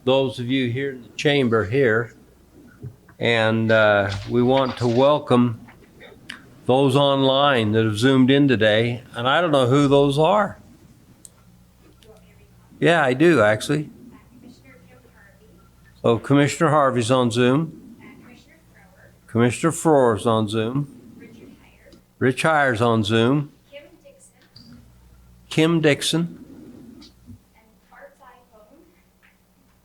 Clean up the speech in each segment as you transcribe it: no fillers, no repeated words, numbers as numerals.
those of you here in the chamber here. And we want to welcome those online that have Zoomed in today. And I don't know who those are. Yeah, I do, actually. So Commissioner Harvey's on Zoom. Commissioner Froer's on Zoom. Rich Hires on Zoom. Kim Dixon. And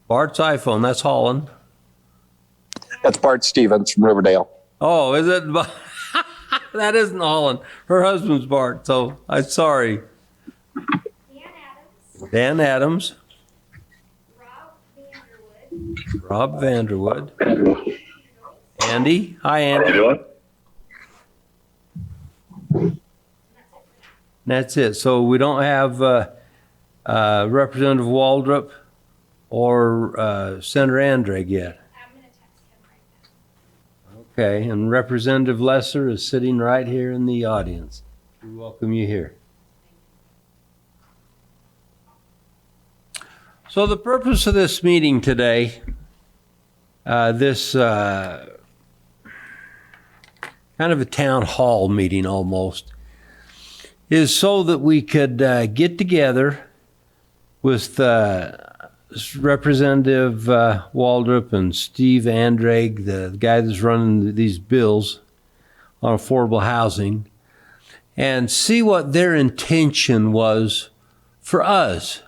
Bart's iPhone, that's Holland. That's Bart Stevens from Riverdale. Oh, is it? That isn't Holland. Her husband's Bart, so I'm sorry. Dan Adams. Rob Vanderwood. Andy. Hi, Andy. That's it. So we don't have Representative Waldrop or Senator Andreig yet. I'm going to text him right now. Okay, and Representative Lesser is sitting right here in the audience. We welcome you here. So the purpose of this meeting today, this kind of a town hall meeting almost, is so that we could get together with Representative Waldrop and Steve Andreig, the guy that's running these bills on affordable housing, and see what their intention was for us.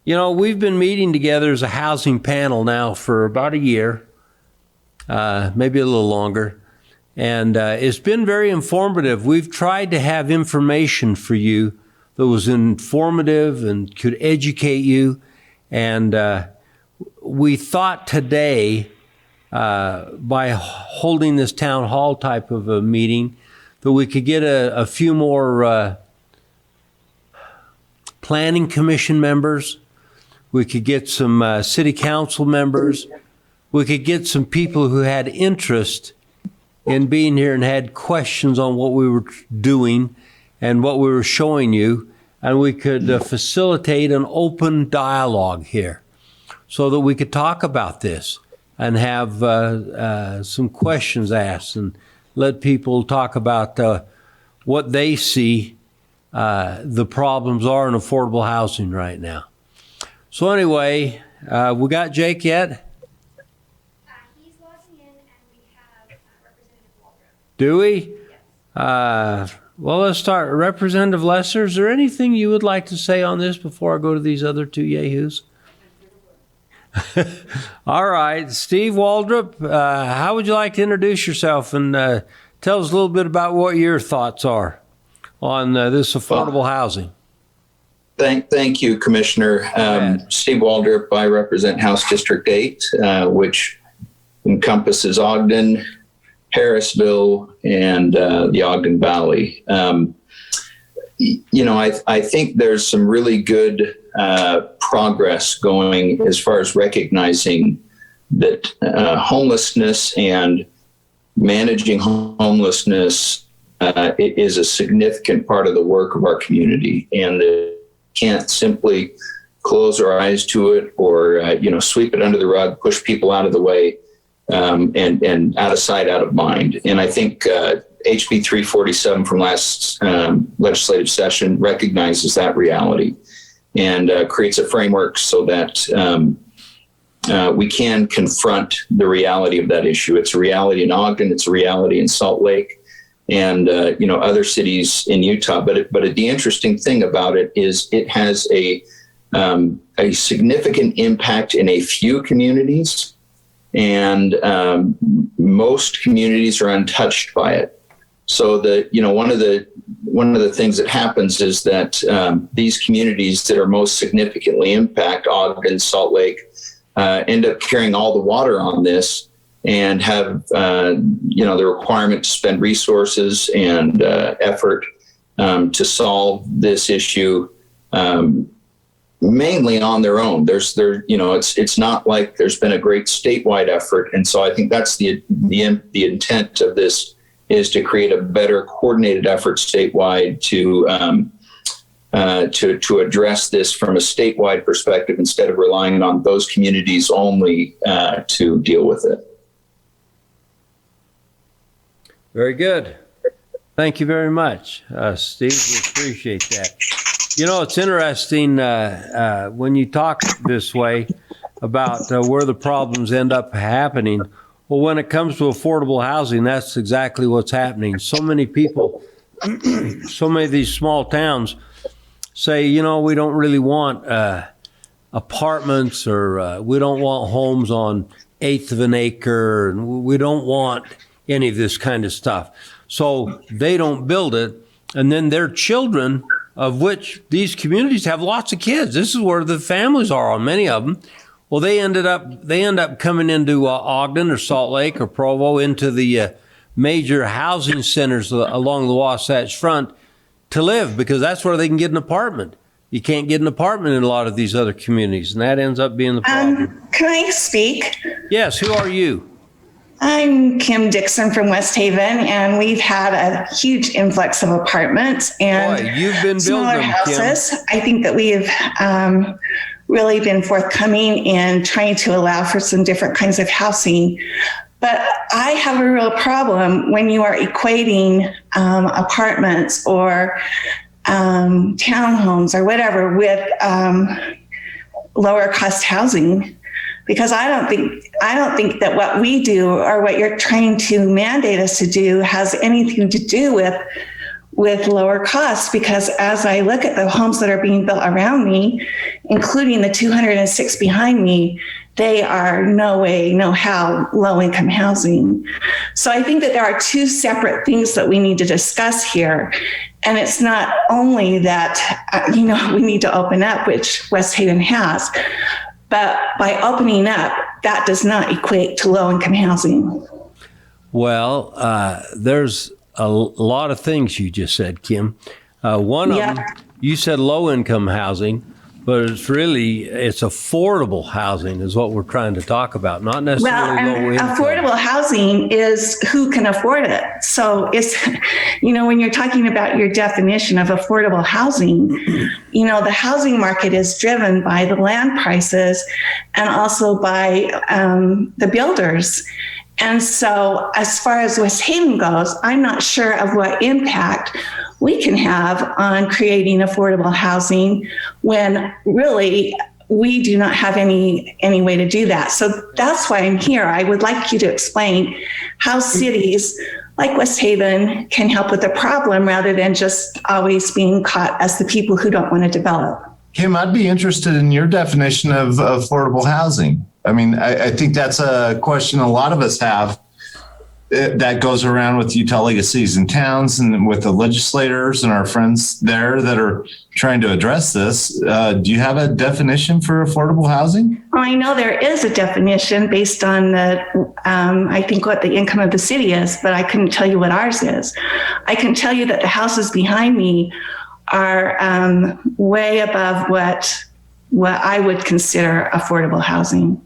You know, we've been meeting together as a housing panel now for about a year, maybe a little longer. And it's been very informative. We've tried to have information for you that was informative and could educate you. And we thought today, by holding this town hall type of a meeting, that we could get a few more planning commission members. We could get some city council members. We could get some people who had interest in being here and had questions on what we were doing and what we were showing you, and we could facilitate an open dialogue here so that we could talk about this and have some questions asked and let people talk about what they see the problems are in affordable housing right now. So anyway, we got Jake yet? He's logging in, and we have Representative Waldrop. Do we? Yes. Well, let's start. Representative Lesser, is there anything you would like to say on this before I go to these other two yahoos? All right. Steve Waldrop, how would you like to introduce yourself and tell us a little bit about what your thoughts are on this affordable housing? Thank you, Commissioner. Steve Waldrop. I represent House District 8, which encompasses Ogden, Harrisville, and the Ogden Valley. I think there's some really good progress going as far as recognizing that homelessness and managing homelessness is a significant part of the work of our community, and can't simply close our eyes to it or sweep it under the rug, push people out of the way, and out of sight, out of mind. And I think HB 347 from last legislative session recognizes that reality and creates a framework so that we can confront the reality of that issue. It's a reality in Ogden, it's a reality in Salt Lake, and other cities in Utah. But the interesting thing about it is it has a significant impact in a few communities, and most communities are untouched by it. So one of the things that happens is that these communities that are most significantly impact Ogden, Salt Lake, end up carrying all the water on this and have the requirement to spend resources and effort to solve this issue mainly on their own. It's not like there's been a great statewide effort, and so I think that's the intent of this, is to create a better coordinated effort statewide to to address this from a statewide perspective instead of relying on those communities only to deal with it. Very good. Thank you very much, Steve. We appreciate that. You know, it's interesting when you talk this way about where the problems end up happening. Well, when it comes to affordable housing, that's exactly what's happening. So many people, so many of these small towns say, you know, we don't really want apartments, or we don't want homes on eighth of an acre, and we don't want any of this kind of stuff. So they don't build it, and then their children, of which these communities have lots of kids. This is where the families are on many of them. Well, they end up coming into Ogden or Salt Lake or Provo, into the major housing centers along the Wasatch Front to live, because that's where they can get an apartment. You can't get an apartment in a lot of these other communities, and that ends up being the problem. Can I speak? Yes, who are you? I'm Kim Dixon from West Haven, and we've had a huge influx of apartments and Boy, you've been smaller building, houses. Kim. I think that we've really been forthcoming in trying to allow for some different kinds of housing. But I have a real problem when you are equating apartments or townhomes or whatever with lower cost housing. Because I don't think that what we do or what you're trying to mandate us to do has anything to do with lower costs. Because as I look at the homes that are being built around me, including the 206 behind me, they are no way, no how low income housing. So I think that there are two separate things that we need to discuss here. And it's not only that, we need to open up, which West Haven has, but by opening up, that does not equate to low-income housing. Well, there's a lot of things you just said, Kim. One of them, you said low-income housing, but it's affordable housing is what we're trying to talk about, not necessarily low-income. Affordable housing is who can afford it. So it's, when you're talking about your definition of affordable housing, the housing market is driven by the land prices and also by the builders. And so as far as West Haven goes, I'm not sure of what impact we can have on creating affordable housing when really we do not have any way to do that. So that's why I'm here. I would like you to explain how cities like West Haven can help with the problem rather than just always being caught as the people who don't want to develop. Kim, I'd be interested in your definition of affordable housing. I mean, I think that's a question a lot of us have that goes around with Utah League of Cities and Towns and with the legislators and our friends there that are trying to address this. Do you have a definition for affordable housing? Well, I know there is a definition based on I think what the income of the city is, but I couldn't tell you what ours is. I can tell you that the houses behind me are way above what I would consider affordable housing.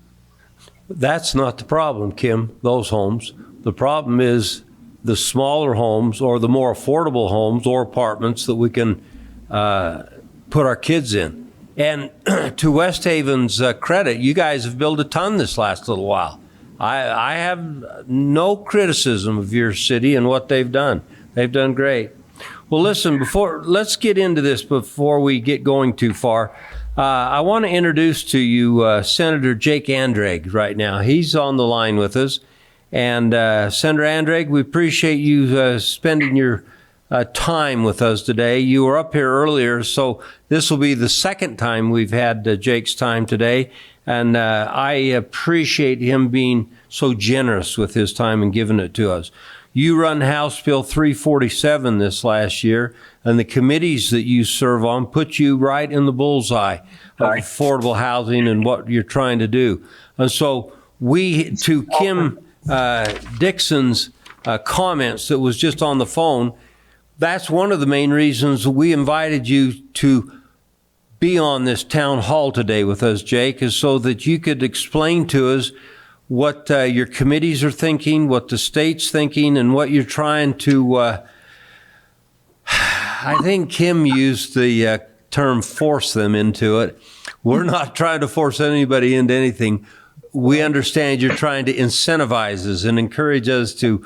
That's not the problem, Kim, those homes. The problem is the smaller homes or the more affordable homes or apartments that we can put our kids in. And to West Haven's credit, you guys have built a ton this last little while. I have no criticism of your city and what they've done. They've done great. Well, listen, let's get into this before we get going too far. I want to introduce to you Senator Jake Andreig right now. He's on the line with us. And Senator Andreig, we appreciate you spending your time with us today. You were up here earlier, so this will be the second time we've had Jake's time today. And I appreciate him being so generous with his time and giving it to us. You run House Bill 347 this last year, and the committees that you serve on put you right in the bullseye of affordable housing and what you're trying to do. And so to Kim Dixon's comments that was just on the phone, that's one of the main reasons we invited you to be on this town hall today with us, Jake, is so that you could explain to us what your committees are thinking, what the state's thinking, and what you're trying to I think Kim used the term force them into it. We're not trying to force anybody into anything. We understand you're trying to incentivize us and encourage us to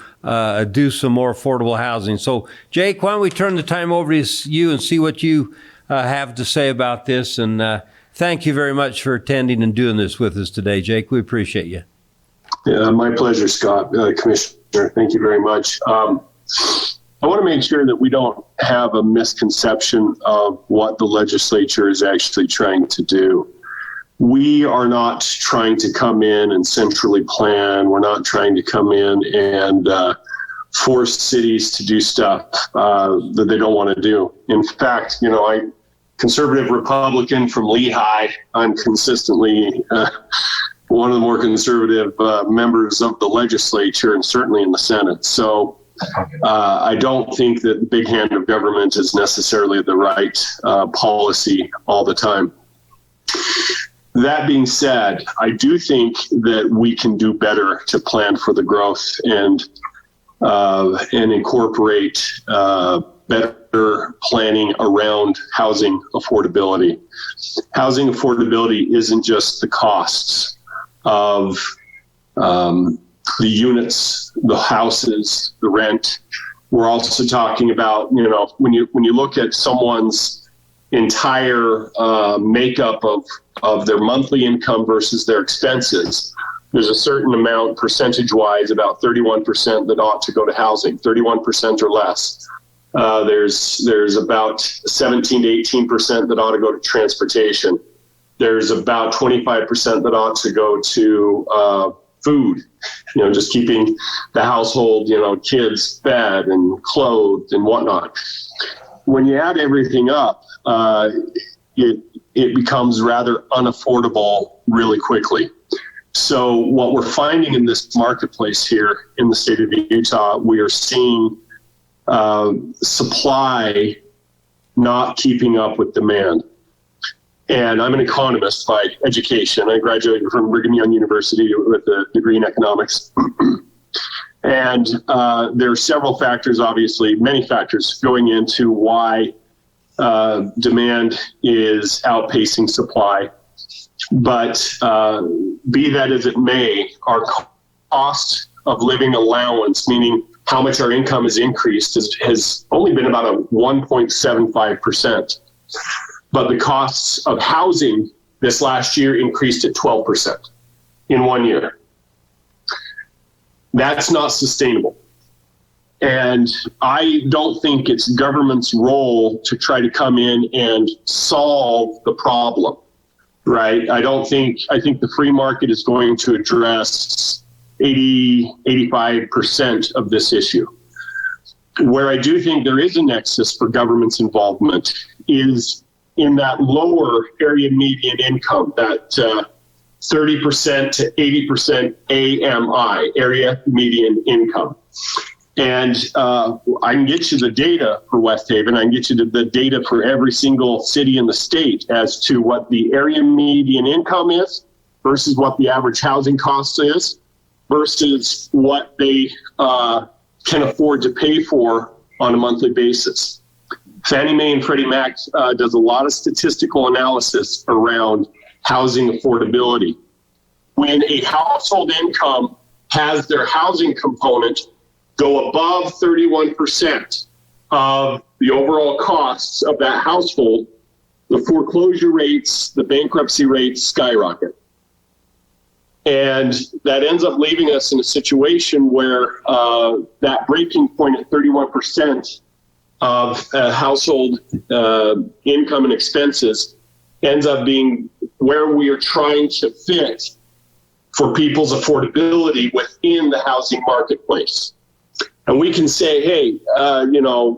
do some more affordable housing. So, Jake, why don't we turn the time over to you and see what you have to say about this. And thank you very much for attending and doing this with us today, Jake. We appreciate you. Yeah, my pleasure, Scott. Commissioner, thank you very much. I want to make sure that we don't have a misconception of what the legislature is actually trying to do. We are not trying to come in and centrally plan. We're not trying to come in and force cities to do stuff that they don't want to do. In fact, conservative Republican from Lehigh, I'm consistently one of the more conservative members of the legislature and certainly in the Senate. So I don't think that the big hand of government is necessarily the right policy all the time. That being said, I do think that we can do better to plan for the growth and incorporate better planning around housing affordability. Housing affordability isn't just the costs of the units, the houses, the rent. We're also talking about, when you look at someone's entire makeup of their monthly income versus their expenses, there's a certain amount, percentage-wise, about 31% that ought to go to housing, 31% or less. There's about 17 to 18% that ought to go to transportation. There's about 25% that ought to go to food, just keeping the household, kids fed and clothed and whatnot. When you add everything up, it becomes rather unaffordable really quickly. So what we're finding in this marketplace here in the state of Utah, we are seeing supply not keeping up with demand. And I'm an economist by education. I graduated from Brigham Young University with a degree in economics. And there are several factors, obviously, many factors going into why demand is outpacing supply. But be that as it may, our cost of living allowance, meaning how much our income has increased, has only been about a 1.75%. But the costs of housing this last year increased at 12% in 1 year. That's not sustainable. And I don't think it's government's role to try to come in and solve the problem, right? I think the free market is going to address 85% of this issue. Where I do think there is a nexus for government's involvement is in that lower area median income, that 30% to 80% AMI, area median income. And I can get you the data for West Haven. I can get you the data for every single city in the state as to what the area median income is versus what the average housing cost is versus what they can afford to pay for on a monthly basis. Fannie Mae and Freddie Mac does a lot of statistical analysis around housing affordability. When a household income has their housing component go above 31% of the overall costs of that household, the foreclosure rates, the bankruptcy rates skyrocket. And that ends up leaving us in a situation where that breaking point at 31% of household income and expenses ends up being where we are trying to fit for people's affordability within the housing marketplace. And we can say, hey,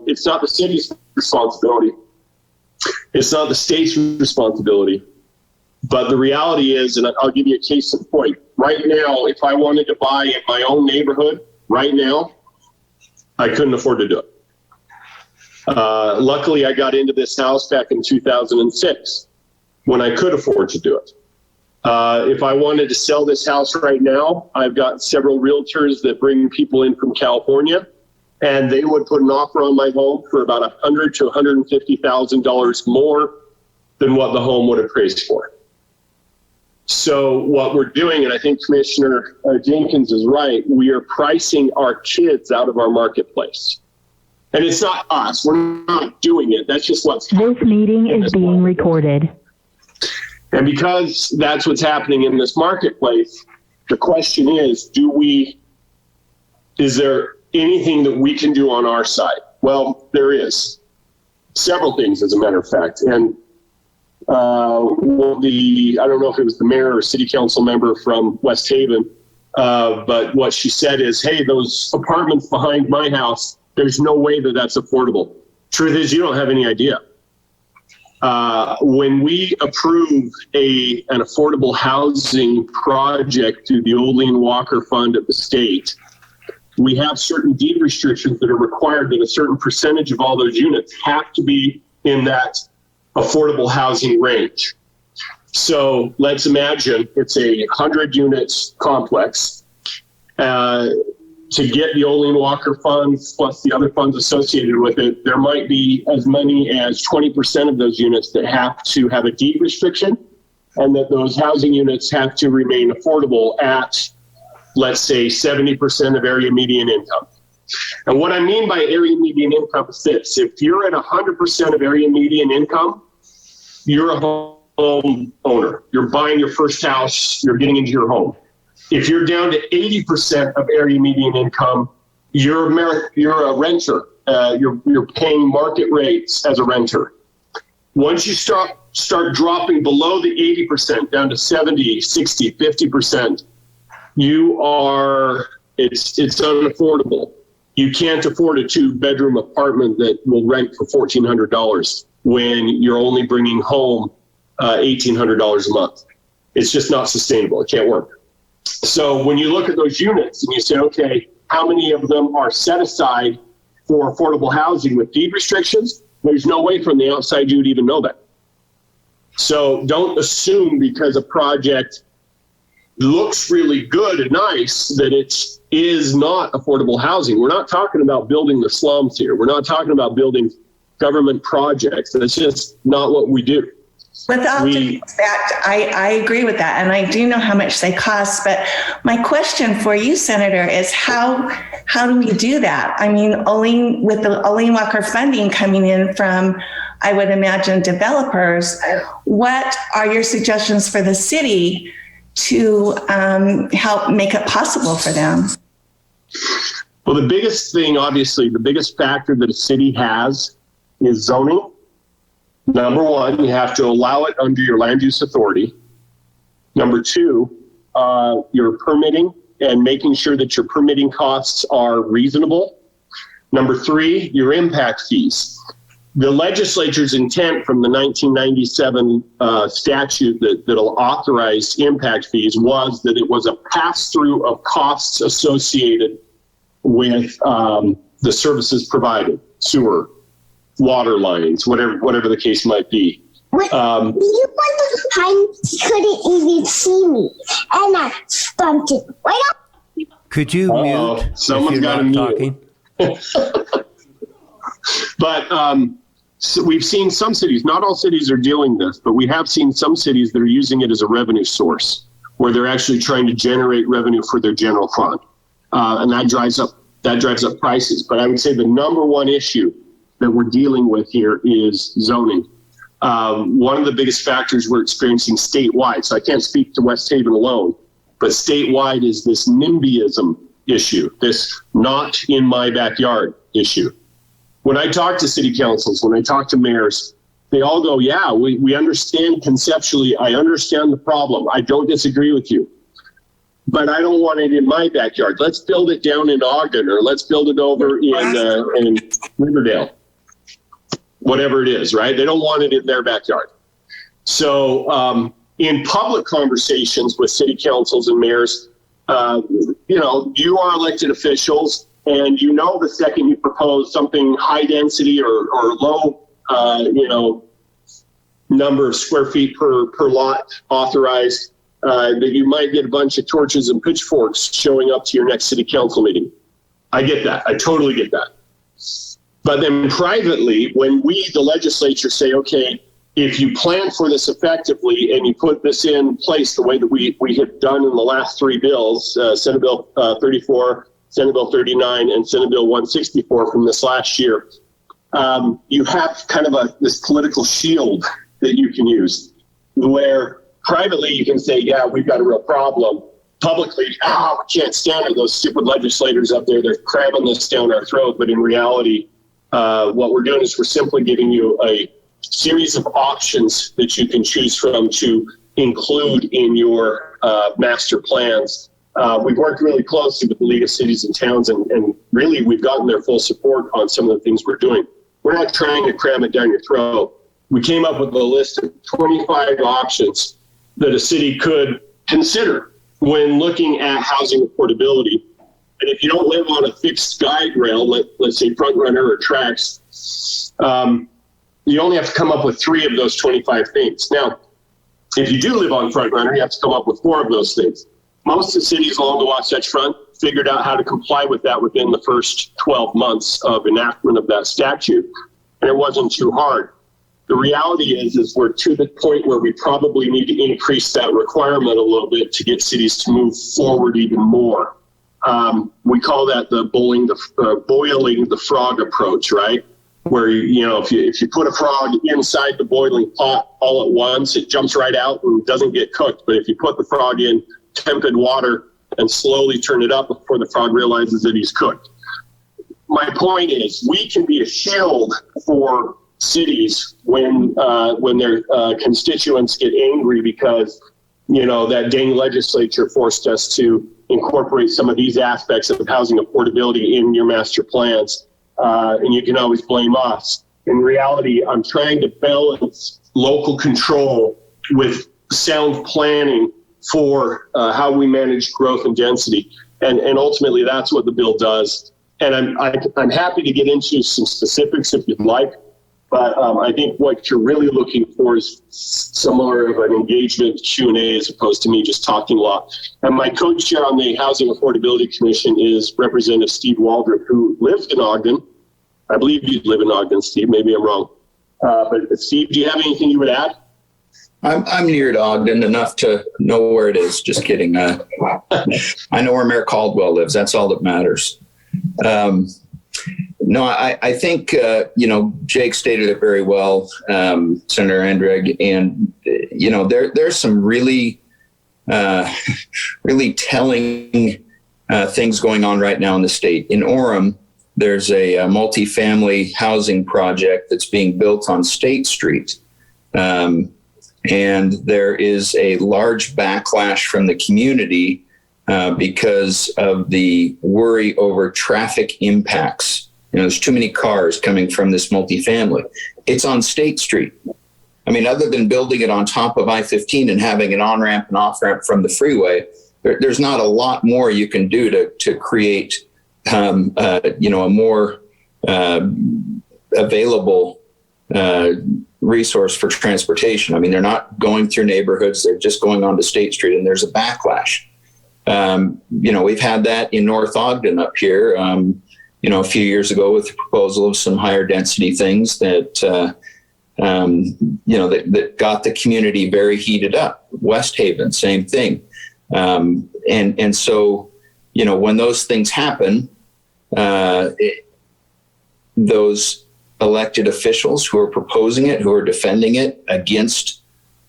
it's not the city's responsibility. It's not the state's responsibility. But the reality is, and I'll give you a case in point. Right now, if I wanted to buy in my own neighborhood right now, I couldn't afford to do it. Luckily, I got into this house back in 2006 when I could afford to do it. If I wanted to sell this house right now, I've got several realtors that bring people in from California, and they would put an offer on my home for about $100,000 to $150,000 more than what the home would appraise for. So what we're doing, and I think Commissioner Jenkins is right, we are pricing our kids out of our marketplace. And it's not us. We're not doing it. That's just what's happening. This meeting is being recorded. And because that's what's happening in this marketplace, the question is, is there anything that we can do on our side? Well, there is several things, as a matter of fact. And I don't know if it was the mayor or city council member from West Haven, but what she said is, hey, those apartments behind my house, there's no way that that's affordable. Truth is, you don't have any idea. When we approve an affordable housing project through the Olean Walker Fund of the state, we have certain deed restrictions that are required that a certain percentage of all those units have to be in that affordable housing range. So let's imagine it's a 100 units complex. To get the Olean Walker funds plus the other funds associated with it, there might be as many as 20% of those units that have to have a deed restriction, and that those housing units have to remain affordable at, let's say, 70% of area median income. And what I mean by area median income is this: if you're at 100% of area median income, you're a home owner. You're buying your first house, you're getting into your home. If you're down to 80% of area median income, you're a renter. You're paying market rates as a renter. Once you start dropping below the 80%, down to 70, 60, 50%, it's unaffordable. You can't afford a 2-bedroom apartment that will rent for $1,400 when you're only bringing home $1,800 a month. It's just not sustainable. It can't work. So when you look at those units and you say, okay, how many of them are set aside for affordable housing with deed restrictions? There's no way from the outside you would even know that. So don't assume because a project looks really good and nice that it is not affordable housing. We're not talking about building the slums here. We're not talking about building government projects. That's just not what we do. Without due respect, I agree with that, and I do know how much they cost. But my question for you, Senator, is how do we do that? I mean, with the Olean Walker funding coming in from, I would imagine, developers, what are your suggestions for the city to help make it possible for them? Well, the biggest thing, obviously, the biggest factor that a city has is zoning. Number one, you have to allow it under your land use authority. Number two, your permitting and making sure that your permitting costs are reasonable. Number three, your impact fees. The legislature's intent from the 1997 statute that'll authorize impact fees was that it was a pass-through of costs associated with the services provided, sewer, water lines, whatever the case might be. You couldn't even see me, and I stunted right up. Could you mute? Someone's got to mute. But so we've seen some cities, not all cities are doing this, but we have seen some cities that are using it as a revenue source, where they're actually trying to generate revenue for their general fund, and that drives up prices. But I would say the number one issue that we're dealing with here is zoning. One of the biggest factors we're experiencing statewide, so I can't speak to West Haven alone, but statewide is this NIMBYism issue, this not in my backyard issue. When I talk to city councils, when I talk to mayors, they all go, yeah, we understand conceptually, I understand the problem, I don't disagree with you, but I don't want it in my backyard. Let's build it down in Ogden, or let's build it over in Riverdale. Whatever it is, right? They don't want it in their backyard. So in public conversations with city councils and mayors, you are elected officials, and the second you propose something high density or low, number of square feet per lot authorized, that you might get a bunch of torches and pitchforks showing up to your next city council meeting. I get that. I totally get that. But then privately, when we, the legislature, say, okay, if you plan for this effectively and you put this in place the way that we have done in the last three bills, Senate Bill 34, Senate Bill 39, and Senate Bill 164 from this last year, you have kind of this political shield that you can use, where privately you can say, yeah, we've got a real problem. Publicly, we can't stand it. Those stupid legislators up there, they're cramming this down our throat. But in reality, what we're doing is we're simply giving you a series of options that you can choose from to include in your master plans. We've worked really closely with the League of Cities and Towns, and really we've gotten their full support on some of the things we're doing. We're not trying to cram it down your throat. We came up with a list of 25 options that a city could consider when looking at housing affordability. And if you don't live on a fixed guide rail, let's say Front Runner or Tracks, you only have to come up with 3 of those 25 things. Now, if you do live on Front Runner, you have to come up with 4 of those things. Most of the cities along the Wasatch Front figured out how to comply with that within the first 12 months of enactment of that statute, and it wasn't too hard. The reality is we're to the point where we probably need to increase that requirement a little bit to get cities to move forward even more. We call that the boiling the frog approach, right? Where if you put a frog inside the boiling pot all at once, it jumps right out and doesn't get cooked. But if you put the frog in tepid water and slowly turn it up before the frog realizes that he's cooked. My point is, we can be a shield for cities when their constituents get angry because that dang legislature forced us to incorporate some of these aspects of housing affordability in your master plans, and you can always blame us. In reality, I'm trying to balance local control with sound planning for how we manage growth and density, and ultimately that's what the bill does. And I'm happy to get into some specifics if you'd like. But I think what you're really looking for is similar of an engagement Q&A as opposed to me just talking a lot. And my co-chair on the Housing Affordability Commission is Representative Steve Waldrop, who lives in Ogden. I believe you live in Ogden, Steve. Maybe I'm wrong. But Steve, do you have anything you would add? I'm near to Ogden enough to know where it is. Just kidding. I know where Mayor Caldwell lives. That's all that matters. No, I think, Jake stated it very well, Senator Andreig, and, there's some really, really telling things going on right now in the state. In Orem, there's a multifamily housing project that's being built on State Street. And there is a large backlash from the community because of the worry over traffic impacts. There's too many cars coming from this multifamily. It's on State Street. I mean, other than building it on top of I-15 and having an on-ramp and off-ramp from the freeway, there's not a lot more you can do to create, a more available resource for transportation. I mean, they're not going through neighborhoods. They're just going onto State Street, and there's a backlash. We've had that in North Ogden up here. A few years ago with the proposal of some higher density things that got the community very heated up. West Haven, same thing. And so, when those things happen, those elected officials who are proposing it, who are defending it against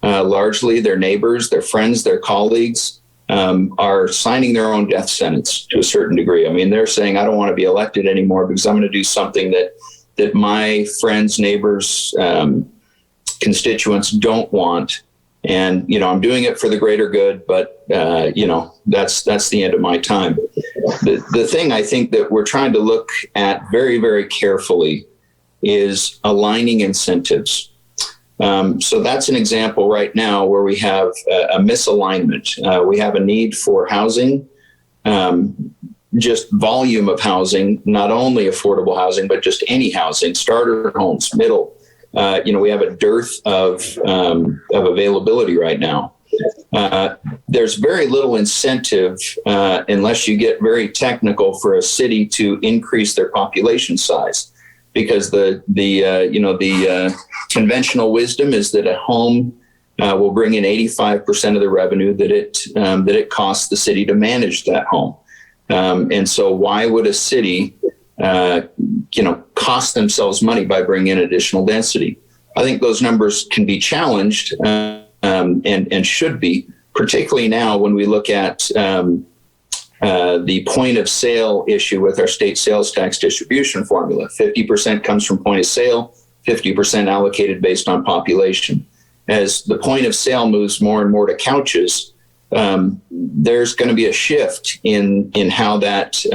largely their neighbors, their friends, their colleagues, are signing their own death sentence to a certain degree. I mean, they're saying, I don't want to be elected anymore because I'm going to do something that my friends, neighbors, constituents don't want. And, I'm doing it for the greater good, but, that's the end of my time. The thing I think that we're trying to look at very, very carefully is aligning incentives. So that's an example right now where we have a misalignment. We have a need for housing, just volume of housing, not only affordable housing, but just any housing, starter homes, middle. We have a dearth of availability right now. There's very little incentive, unless you get very technical, for a city to increase their population size. because the conventional wisdom is that a home will bring in 85% of the revenue that it costs the city to manage that home. And so why would a city, cost themselves money by bringing in additional density? I think those numbers can be challenged and should be, particularly now when we look at the point of sale issue with our state sales tax distribution formula. 50% comes from point of sale, 50% allocated based on population. As the point of sale moves more and more to couches, there's going to be a shift in how that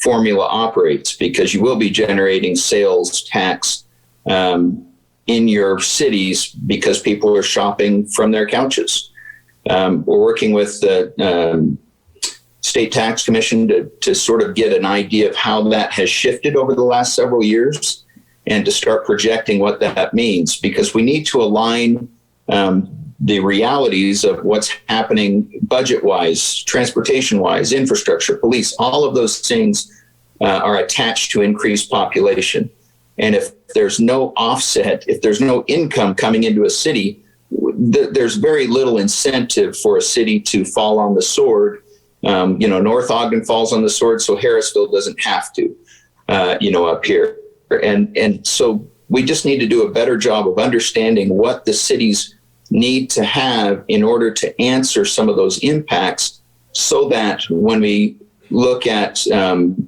formula operates, because you will be generating sales tax in your cities because people are shopping from their couches. We're working with the State Tax Commission to sort of get an idea of how that has shifted over the last several years and to start projecting what that means, because we need to align the realities of what's happening budget-wise, transportation-wise, infrastructure, police. All of those things are attached to increased population. And if there's no offset, if there's no income coming into a city, there's very little incentive for a city to fall on the sword. North Ogden falls on the sword, so Harrisville doesn't have to, up here. And so we just need to do a better job of understanding what the cities need to have in order to answer some of those impacts, so that when we look at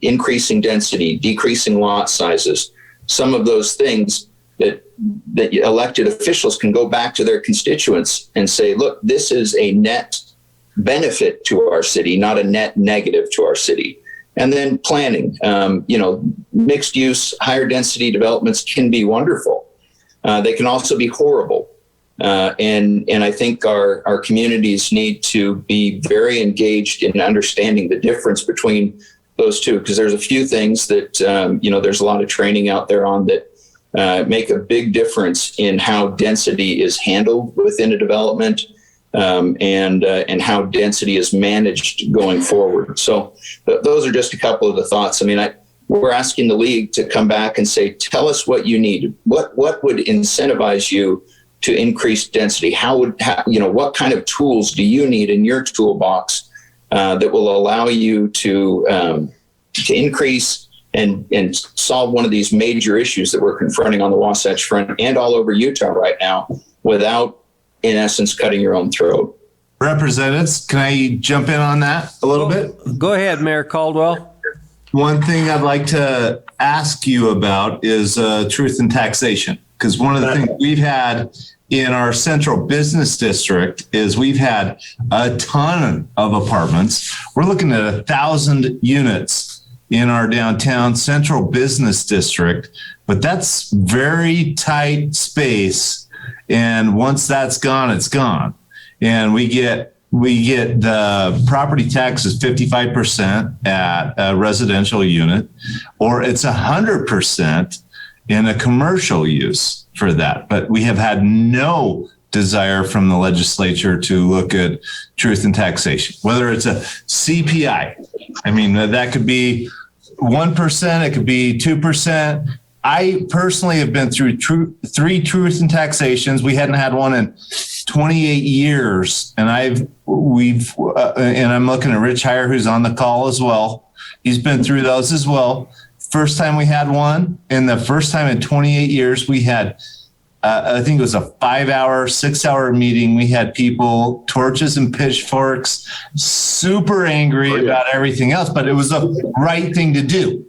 increasing density, decreasing lot sizes, some of those things that elected officials can go back to their constituents and say, look, this is a net benefit to our city, not a net negative to our city. And then planning, mixed use, higher density developments can be wonderful. They can also be horrible. And I think our communities need to be very engaged in understanding the difference between those two, because there's a few things that, there's a lot of training out there on that make a big difference in how density is handled within a development, and how density is managed going forward. So those are just a couple of the thoughts. I mean, we're asking the league to come back and say, tell us what you need. What would incentivize you to increase density? What kind of tools do you need in your toolbox that will allow you to increase and solve one of these major issues that we're confronting on the Wasatch Front and all over Utah right now, without, in essence, cutting your own throat? Representatives, can I jump in on that a little bit? Go ahead, Mayor Caldwell. One thing I'd like to ask you about is truth in taxation, because one of the things we've had in our central business district is we've had a ton of apartments. We're looking at 1,000 units in our downtown central business district, but that's very tight space. And once that's gone, it's gone. And we get the property tax is 55% at a residential unit, or it's 100% in a commercial use for that. But we have had no desire from the legislature to look at truth in taxation, whether it's a CPI. I mean, that could be 1%, it could be 2%. I personally have been through 3 truth in taxations. We hadn't had one in 28 years, and I'm looking at Rich Heyer, who's on the call as well. He's been through those as well. First time we had one, and the first time in 28 years we had, I think it was a 5-hour, 6-hour meeting. We had people, torches and pitchforks, super angry about everything else, but it was the right thing to do.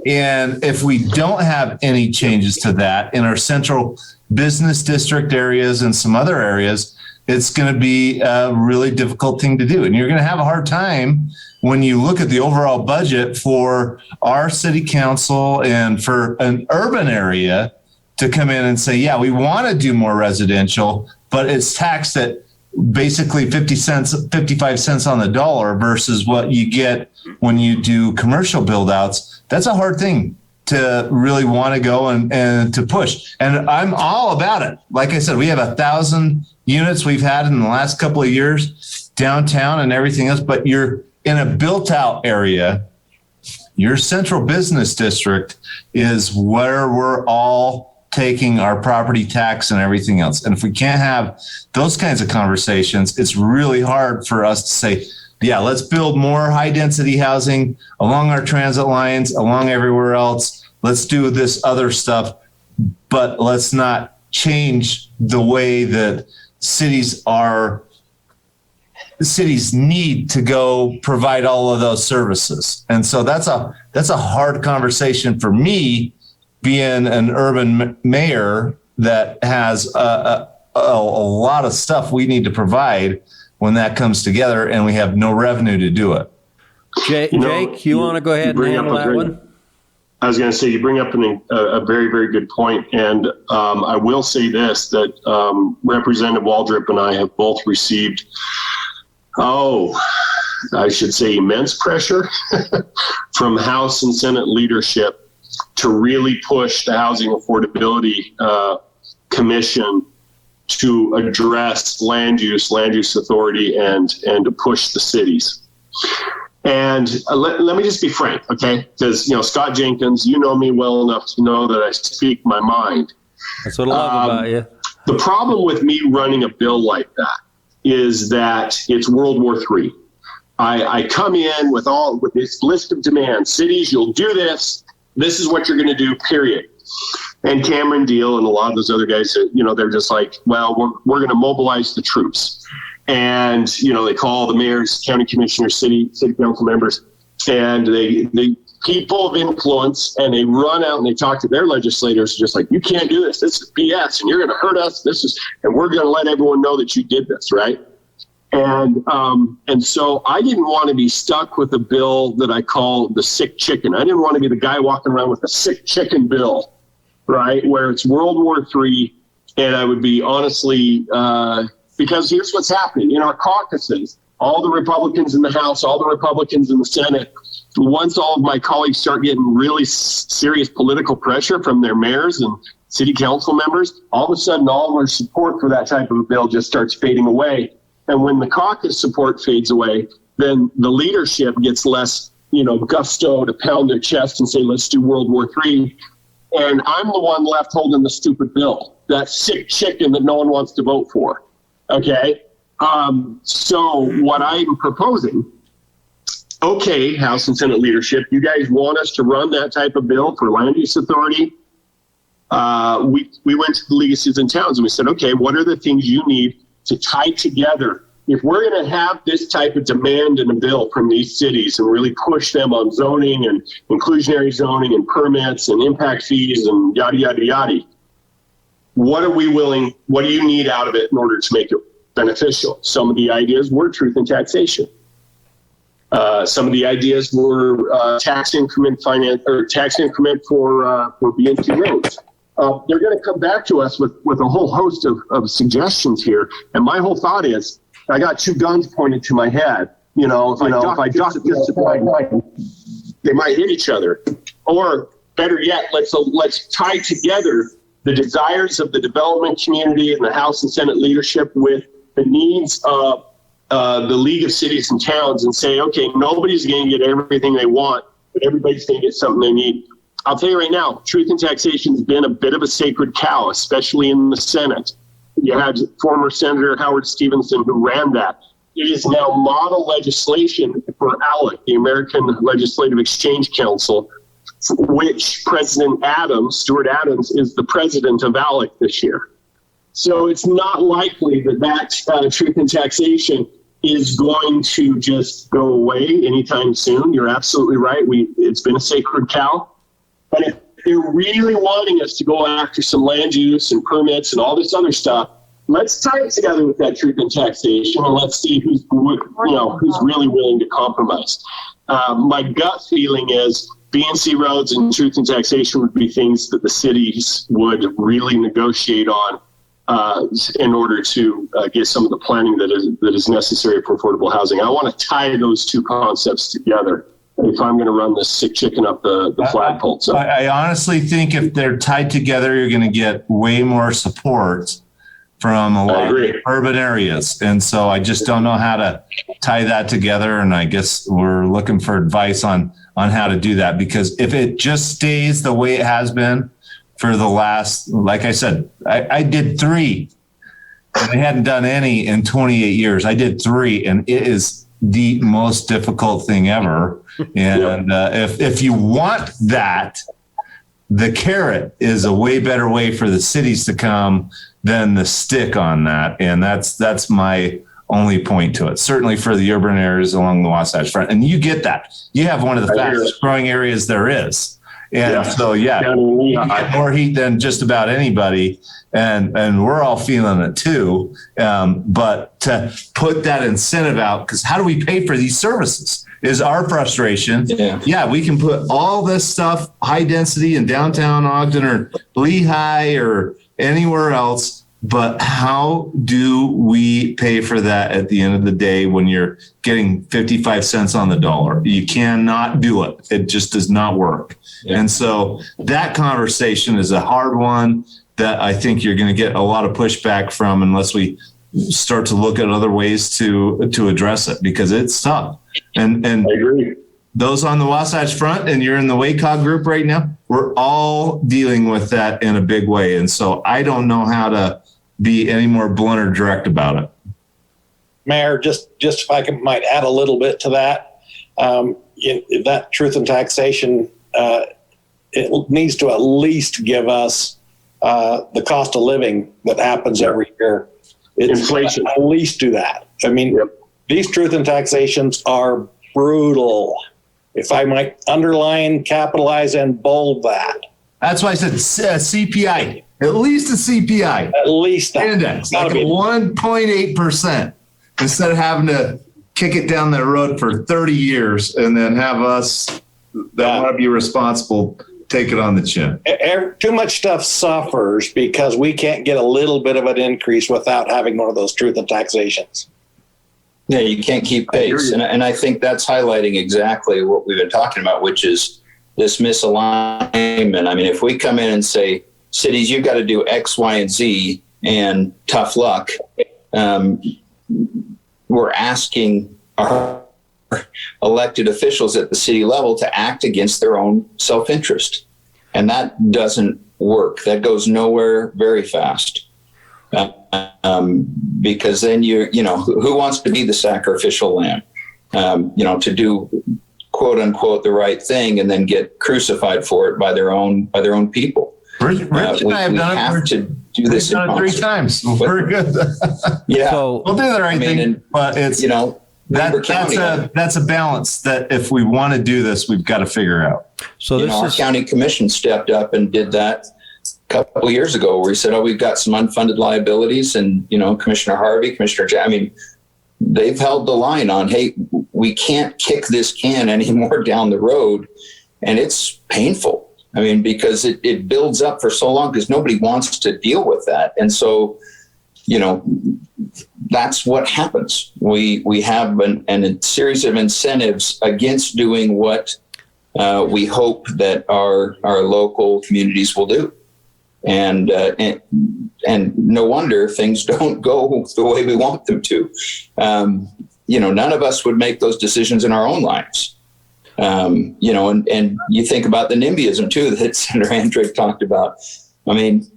And if we don't have any changes to that in our central business district areas and some other areas, it's going to be a really difficult thing to do. And you're going to have a hard time when you look at the overall budget for our city council and for an urban area to come in and say, yeah, we want to do more residential, but it's taxed at basically 55 cents on the dollar versus what you get when you do commercial build outs. That's a hard thing to really want to go and to push. And I'm all about it. Like I said, we have 1,000 units we've had in the last couple of years downtown and everything else, but you're in a built out area. Your central business district is where we're all taking our property tax and everything else. And if we can't have those kinds of conversations, it's really hard for us to say, yeah, let's build more high density housing along our transit lines, along everywhere else. Let's do this other stuff, but let's not change the way that cities need to go provide all of those services. And so that's a hard conversation for me, being an urban mayor that has a lot of stuff we need to provide when that comes together and we have no revenue to do it. Jake, you want to go ahead and handle that one? I was going to say, you bring up a very, very good point. And I will say this, that Representative Waldrop and I have both received, I should say immense pressure from House and Senate leadership to really push the Housing Affordability Commission to address land use authority and to push the cities. And let me just be frank, okay? Because, Scott Jenkins, you know me well enough to know that I speak my mind. That's what I love about you. The problem with me running a bill like that is that it's World War III. I come in with this list of demands. Cities, you'll do this. This is what you're going to do, period. And Cameron Deal and a lot of those other guys, they're just like, well, we're going to mobilize the troops. And, they call the mayors, county commissioners, city council members, and they people of influence, and they run out and they talk to their legislators, just like, you can't do this. This is BS, and you're going to hurt us. And we're going to let everyone know that you did this, right? And so I didn't want to be stuck with a bill that I call the sick chicken. I didn't want to be the guy walking around with a sick chicken bill, right? Where it's World War III, and I would be honestly, because here's what's happening in our caucuses, all the Republicans in the House, all the Republicans in the Senate, once all of my colleagues start getting really serious political pressure from their mayors and city council members, all of a sudden all of our support for that type of a bill just starts fading away. And when the caucus support fades away, then the leadership gets less, gusto to pound their chest and say, let's do World War III. And I'm the one left holding the stupid bill, that sick chicken that no one wants to vote for. Okay. So what I'm proposing, okay, House and Senate leadership, you guys want us to run that type of bill for land use authority? We went to the League of Cities and Towns and we said, okay, what are the things you need to tie together? If we're going to have this type of demand in a bill from these cities and really push them on zoning and inclusionary zoning and permits and impact fees and yada, yada, yada, what do you need out of it in order to make it beneficial? Some of the ideas were truth in taxation. Some of the ideas were tax increment finance or tax increment for BNC roads. They're going to come back to us with a whole host of suggestions here. And my whole thought is, I got two guns pointed to my head. If I duck this line, they might hit each other. Or better yet, let's tie together the desires of the development community and the House and Senate leadership with the needs of the League of Cities and Towns and say, okay, nobody's going to get everything they want, but everybody's going to get something they need. I'll tell you right now, truth in taxation has been a bit of a sacred cow, especially in the Senate. You had former Senator Howard Stevenson who ran that. It is now model legislation for ALEC, the American Legislative Exchange Council, which Stuart Adams, is the president of ALEC this year. So it's not likely that truth in taxation is going to just go away anytime soon. You're absolutely right. It's been a sacred cow. But if they're really wanting us to go after some land use and permits and all this other stuff, let's tie it together with that truth in taxation and let's see who's really willing to compromise. My gut feeling is BNC roads and truth in taxation would be things that the cities would really negotiate on in order to get some of the planning that is necessary for affordable housing. I want to tie those two concepts together if I'm going to run this sick chicken up the flagpole. So I honestly think if they're tied together, you're going to get way more support from a lot of agree. urban areas. And so I just don't know how to tie that together. And I guess we're looking for advice on how to do that, because if it just stays the way it has been for the last, like I said, I did 3 and I hadn't done any in 28 years. I did 3 and it is the most difficult thing ever. And if you want that, the carrot is a way better way for the cities to come than the stick on that. And that's my only point to it. Certainly for the urban areas along the Wasatch Front. And you get that. You have one of the fastest growing areas there is. And so, you get more heat than just about anybody. And we're all feeling it too. But to put that incentive out, because how do we pay for these services is our frustration. Yeah, we can put all this stuff, high density in downtown Ogden or Lehigh or anywhere else. But how do we pay for that at the end of the day when you're getting 55 cents on the dollar? You cannot do it. It just does not work. And so that conversation is a hard one that I think you're going to get a lot of pushback from unless we start to look at other ways to address it, because it's tough. And I agree. Those on the Wasatch Front, and you're in the WACOG group right now, we're all dealing with that in a big way. And so I don't know how to be any more blunt or direct about it. Mayor, just if I might add a little bit to that, that truth in taxation, it needs to at least give us the cost of living that happens every year. Inflation. At least do that. I mean, these truth in taxations are brutal. If I might underline, capitalize, and bold that. That's why I said CPI. At least a CPI. At least that. Index, like 1.8%, instead of having to kick it down the road for 30 years and then have us that want to be responsible take it on the chin. Too much stuff suffers because we can't get a little bit of an increase without having one of those truth and taxations. Yeah, you can't keep pace. And I think that's highlighting exactly what we've been talking about, which is this misalignment. I mean, if we come in and say, cities, you got to do X, Y, and Z, and tough luck, we're asking our elected officials at the city level to act against their own self-interest. And that doesn't work. That goes nowhere very fast. Because then who wants to be the sacrificial lamb? To do quote unquote the right thing and then get crucified for it by their own people. Rich and I have done it. To do this 3 times. We're good. Yeah, so we'll do the right thing, but it's that's a balance that if we want to do this, we've got to figure out. So our county commission stepped up and did that a couple of years ago, where he said, we've got some unfunded liabilities, and Commissioner Harvey, Commissioner they've held the line on, hey, we can't kick this can anymore down the road, and it's painful. I mean, because it builds up for so long because nobody wants to deal with that. And so, that's what happens. We have a series of incentives against doing what we hope that our local communities will do. And no wonder things don't go the way we want them to. None of us would make those decisions in our own lives. And you think about the NIMBYism too that Senator Andreig talked about. I mean,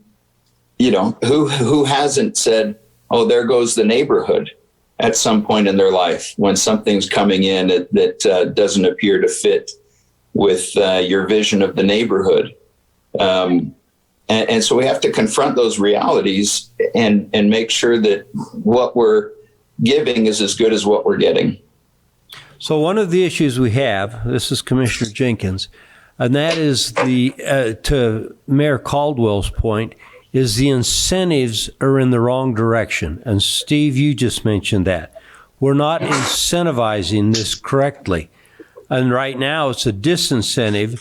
who hasn't said, oh, there goes the neighborhood at some point in their life when something's coming in that doesn't appear to fit with your vision of the neighborhood. And so we have to confront those realities and make sure that what we're giving is as good as what we're getting. So one of the issues we have, this is Commissioner Jenkins, and that is to Mayor Caldwell's point, is the incentives are in the wrong direction. And Steve, you just mentioned that. We're not incentivizing this correctly. And right now it's a disincentive,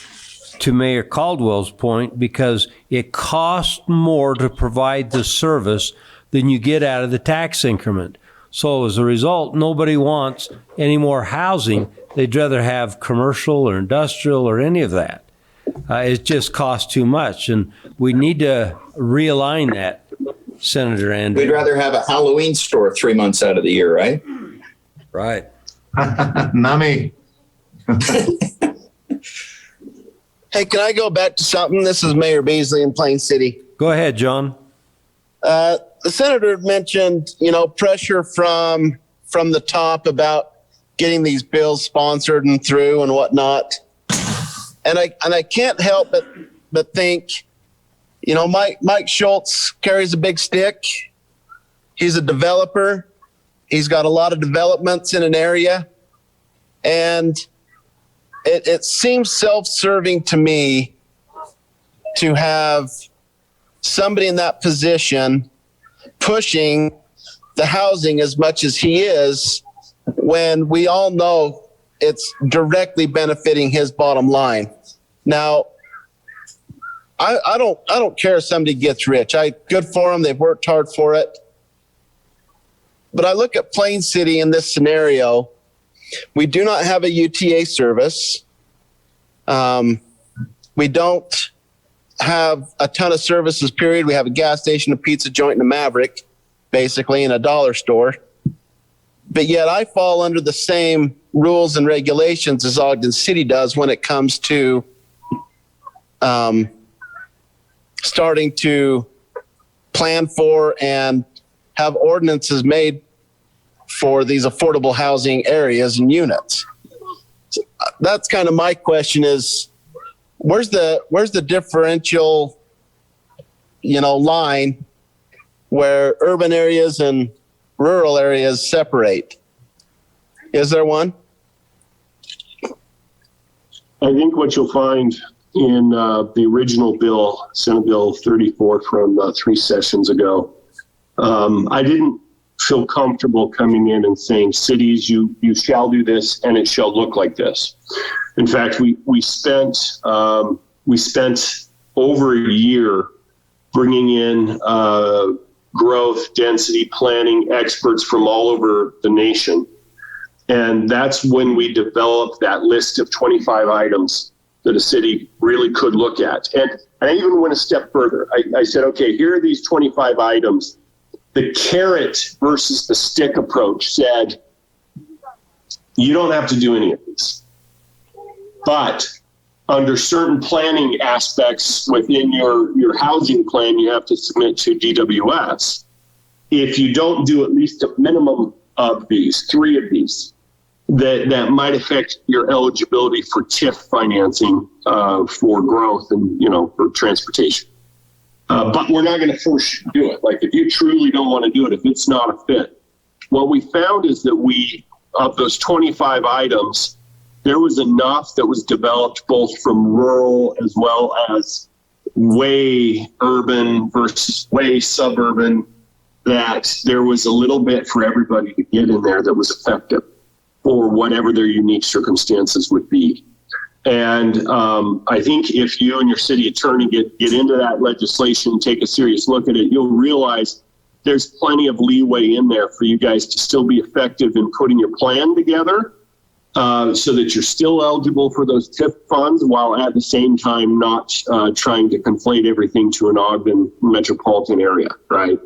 to Mayor Caldwell's point, because it costs more to provide the service than you get out of the tax increment. So as a result, nobody wants any more housing. They'd rather have commercial or industrial or any of that. It just costs too much, and we need to realign that. Senator Andrew. We'd rather have a Halloween store 3 months out of the year, right? Right. Not me. Hey, can I go back to something? This is Mayor Beasley in Plain City. Go ahead, John. The senator mentioned, pressure from the top about getting these bills sponsored and through and whatnot. And I can't help but think, Mike Schultz carries a big stick. He's a developer. He's got a lot of developments in an area. And it seems self-serving to me to have somebody in that position pushing the housing as much as he is, when we all know it's directly benefiting his bottom line. Now, I don't care if somebody gets rich. Good for them. They've worked hard for it. But I look at Plain City in this scenario. We do not have a UTA service. We don't have a ton of services, period. We have a gas station, a pizza joint, and a Maverick, basically, in a dollar store. But yet I fall under the same rules and regulations as Ogden City does when it comes to starting to plan for and have ordinances made for these affordable housing areas and units. So that's kind of my question is, where's the differential, line where urban areas and rural areas separate? Is there one? I think what you'll find in the original bill, Senate Bill 34 from 3 sessions ago, I didn't feel comfortable coming in and saying, cities, you shall do this and it shall look like this. In fact, we spent over a year bringing in growth, density planning experts from all over the nation. And that's when we developed that list of 25 items that a city really could look at. And I even went a step further. I said, okay, here are these 25 items. The carrot versus the stick approach said, you don't have to do any of these. But under certain planning aspects within your housing plan, you have to submit to DWS. If you don't do at least a minimum of these, 3 of these, that might affect your eligibility for TIF financing for growth and, for transportation. But we're not going to force you to do it. Like, if you truly don't want to do it, if it's not a fit, what we found is that of those 25 items, there was enough that was developed both from rural as well as way urban versus way suburban, that there was a little bit for everybody to get in there that was effective for whatever their unique circumstances would be. And I think if you and your city attorney get into that legislation, take a serious look at it, you'll realize there's plenty of leeway in there for you guys to still be effective in putting your plan together, so that you're still eligible for those TIF funds while at the same time not trying to conflate everything to an Ogden metropolitan area, right?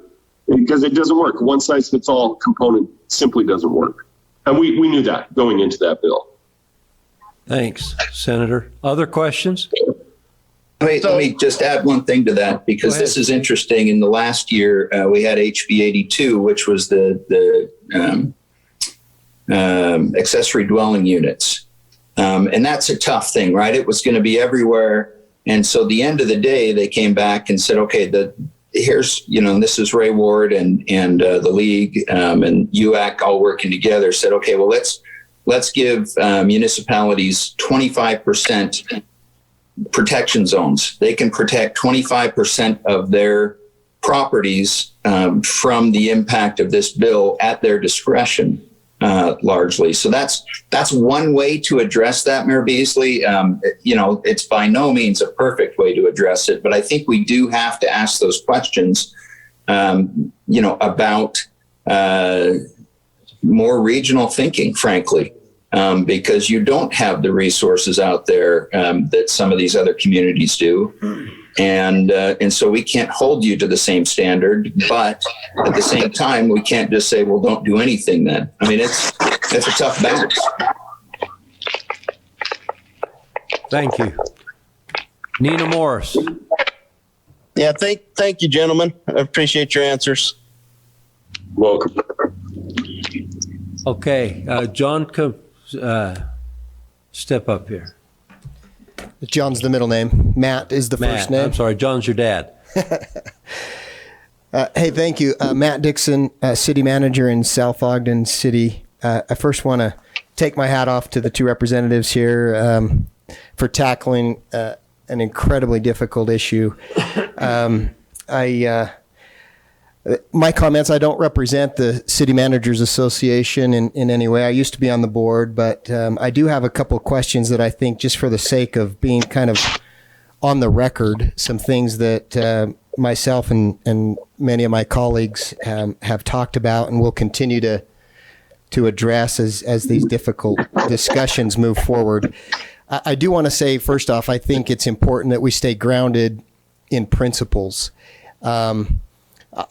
Because it doesn't work. One size fits all component simply doesn't work. And we knew that going into that bill. Thanks, Senator. Other questions? Wait, let me just add one thing to that, because this is interesting. In the last year, we had HB 82, which was the accessory dwelling units. And that's a tough thing, right? It was going to be everywhere. And so the end of the day, they came back and said, okay, here's, this is Ray Ward and the league and UAC all working together, said, okay, well, let's give municipalities 25% protection zones. They can protect 25% of their properties from the impact of this bill at their discretion, largely. So that's one way to address that, Mayor Beasley. It's by no means a perfect way to address it, but I think we do have to ask those questions, about more regional thinking, frankly. Because you don't have the resources out there that some of these other communities do. And so we can't hold you to the same standard, but at the same time, we can't just say, well, don't do anything then. I mean, it's a tough balance. Thank you. Nina Morris. Yeah, thank you, gentlemen. I appreciate your answers. Welcome. Okay, John, come step up here. John's the middle name. Matt is the first name. I'm sorry, John's your dad. Hey, thank you. Matt Dixon, city manager in South Ogden City. I first want to take my hat off to the two representatives here for tackling an incredibly difficult issue. My comments, I don't represent the City Managers Association in any way. I used to be on the board, but I do have a couple of questions that I think, just for the sake of being kind of on the record, some things that myself and many of my colleagues have talked about and will continue to address as these difficult discussions move forward. I do want to say, first off, I think it's important that we stay grounded in principles.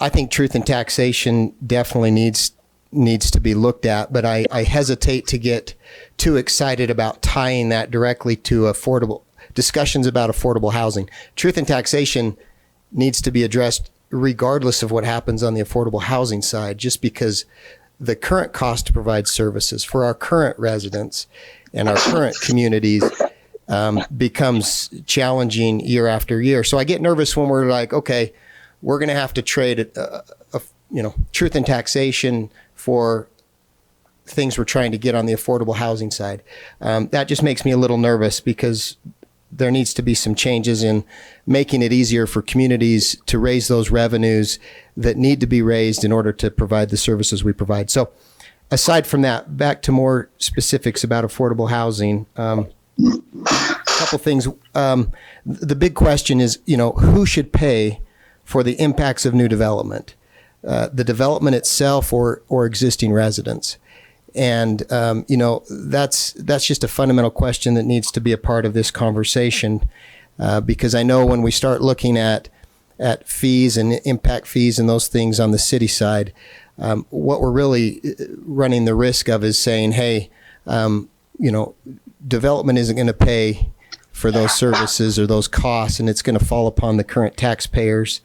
I think truth in taxation definitely needs to be looked at, but I hesitate to get too excited about tying that directly to discussions about affordable housing. Truth in taxation needs to be addressed regardless of what happens on the affordable housing side, just because the current cost to provide services for our current residents and our current communities becomes challenging year after year. So I get nervous when we're like, okay, we're going to have to trade truth in taxation for things we're trying to get on the affordable housing side. That just makes me a little nervous, because there needs to be some changes in making it easier for communities to raise those revenues that need to be raised in order to provide the services we provide. So aside from that, back to more specifics about affordable housing. A couple things. The big question is, who should pay for the impacts of new development, the development itself or existing residents? And, that's just a fundamental question that needs to be a part of this conversation, because I know when we start looking at fees and impact fees and those things on the city side, what we're really running the risk of is saying, hey, development isn't going to pay for those services or those costs, and it's going to fall upon the current taxpayers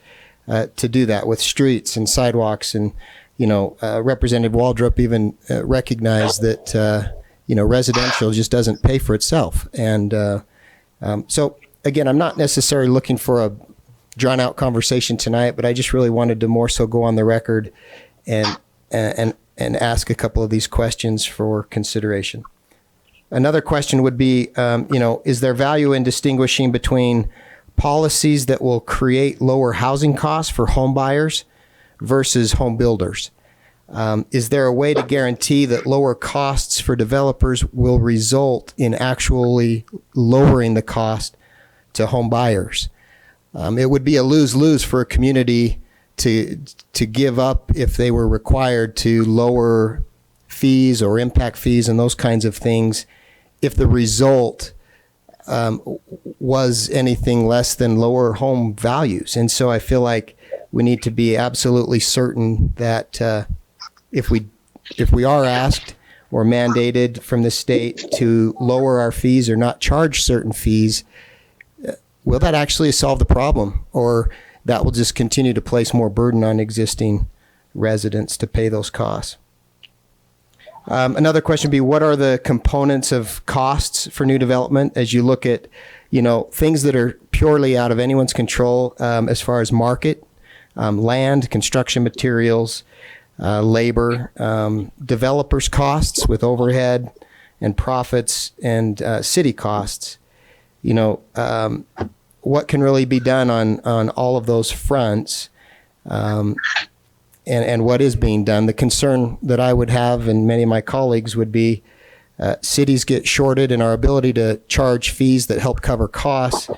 to do that with streets and sidewalks. And Representative Waldrop even recognized that residential just doesn't pay for itself. And so again, I'm not necessarily looking for a drawn out conversation tonight, but I just really wanted to more so go on the record and ask a couple of these questions for consideration. Another question would be, is there value in distinguishing between policies that will create lower housing costs for home buyers versus home builders? Is there a way to guarantee that lower costs for developers will result in actually lowering the cost to home buyers? It would be a lose-lose for a community to give up if they were required to lower fees or impact fees and those kinds of things, if the result was anything less than lower home values. And so I feel like we need to be absolutely certain that if we are asked or mandated from the state to lower our fees or not charge certain fees, will that actually solve the problem, or that will just continue to place more burden on existing residents to pay those costs? Another question would be, what are the components of costs for new development as you look at, things that are purely out of anyone's control, as far as market, land, construction materials, labor, developers' costs with overhead and profits, and city costs? What can really be done on all of those fronts? And what is being done. The concern that I would have, and many of my colleagues, would be cities get shorted in our ability to charge fees that help cover costs,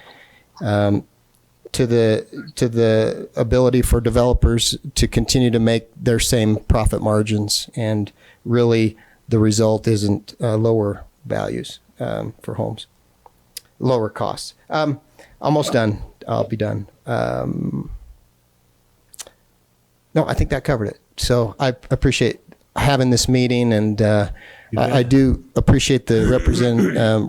to the ability for developers to continue to make their same profit margins, and really the result isn't lower values for homes, lower costs. Almost done. I'll be done. No, I think that covered it. So I appreciate having this meeting, and I do appreciate the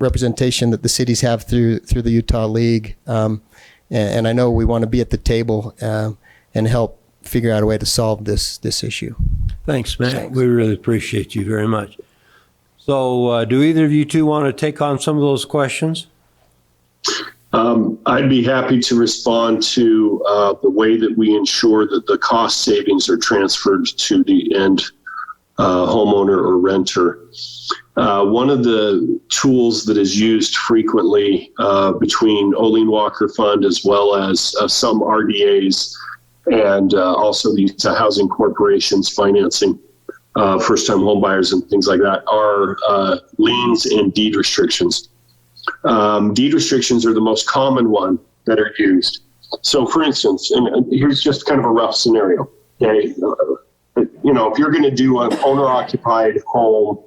representation that the cities have through the Utah League. And I know we want to be at the table and help figure out a way to solve this issue. Thanks, Matt. We really appreciate you very much. So do either of you two want to take on some of those questions? I'd be happy to respond to the way that we ensure that the cost savings are transferred to the end homeowner or renter. One of the tools that is used frequently between Olin Walker Fund as well as some RDAs and also these housing corporations financing first-time home buyers and things like that are liens and deed restrictions. Deed restrictions are the most common one that are used. So for instance, and here's just kind of a rough scenario. Okay, you know, if you're going to do an owner-occupied home,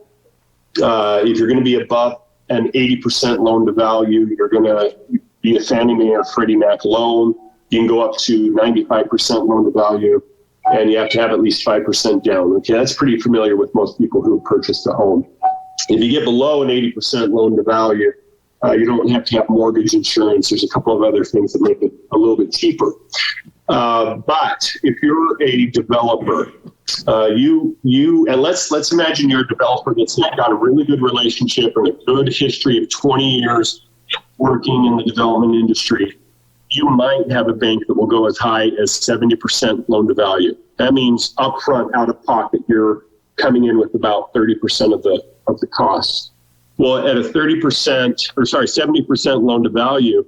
if you're going to be above an 80% loan to value, you're going to be a Fannie Mae or Freddie Mac loan. You can go up to 95% loan to value, and you have to have at least 5% down. Okay, that's pretty familiar with most people who have purchased a home. If you get below an 80% loan to value, you don't have to have mortgage insurance. There's a couple of other things that make it a little bit cheaper. But if you're a developer, and let's imagine you're a developer that's got a really good relationship and a good history of 20 years working in the development industry. You might have a bank that will go as high as 70% loan to value. That means upfront, out of pocket, you're coming in with about 30% of the costs. Well, at a 70% loan to value,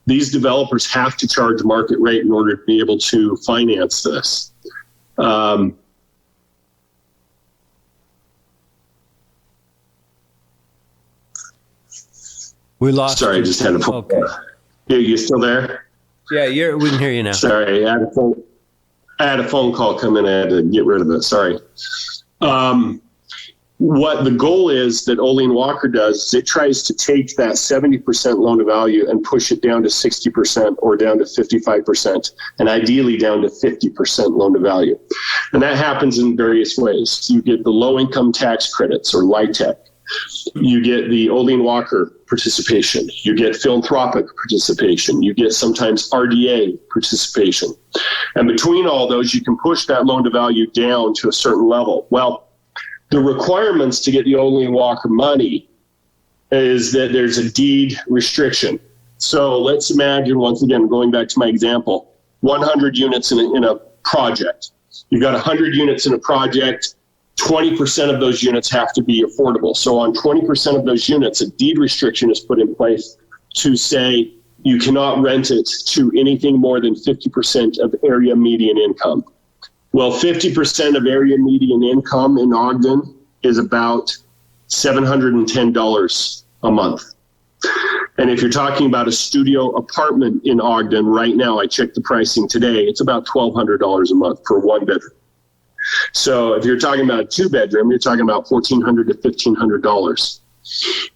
these developers have to charge market rate in order to be able to finance this. We lost. Sorry, I just had a phone. Okay. You still there? Yeah, we can hear you now. Sorry, I had a phone call come in. I had to get rid of it. Sorry. What the goal is that Olin Walker does is it tries to take that 70% loan to value and push it down to 60% or down to 55%, and ideally down to 50% loan to value. And that happens in various ways. You get the low income tax credits, or LIHTC. You get the Olin Walker participation. You get philanthropic participation. You get sometimes RDA participation. And between all those, you can push that loan to value down to a certain level. Well, the requirements to get the Olin Walker money is that there's a deed restriction. So let's imagine, once again, going back to my example, 100 units in a project. You've got 100 units in a project. 20% of those units have to be affordable. So on 20% of those units, a deed restriction is put in place to say you cannot rent it to anything more than 50% of area median income. Well, 50% of area median income in Ogden is about $710 a month. And if you're talking about a studio apartment in Ogden right now, I checked the pricing today, it's about $1,200 a month for one bedroom. So if you're talking about a two bedroom, you're talking about $1,400 to $1,500.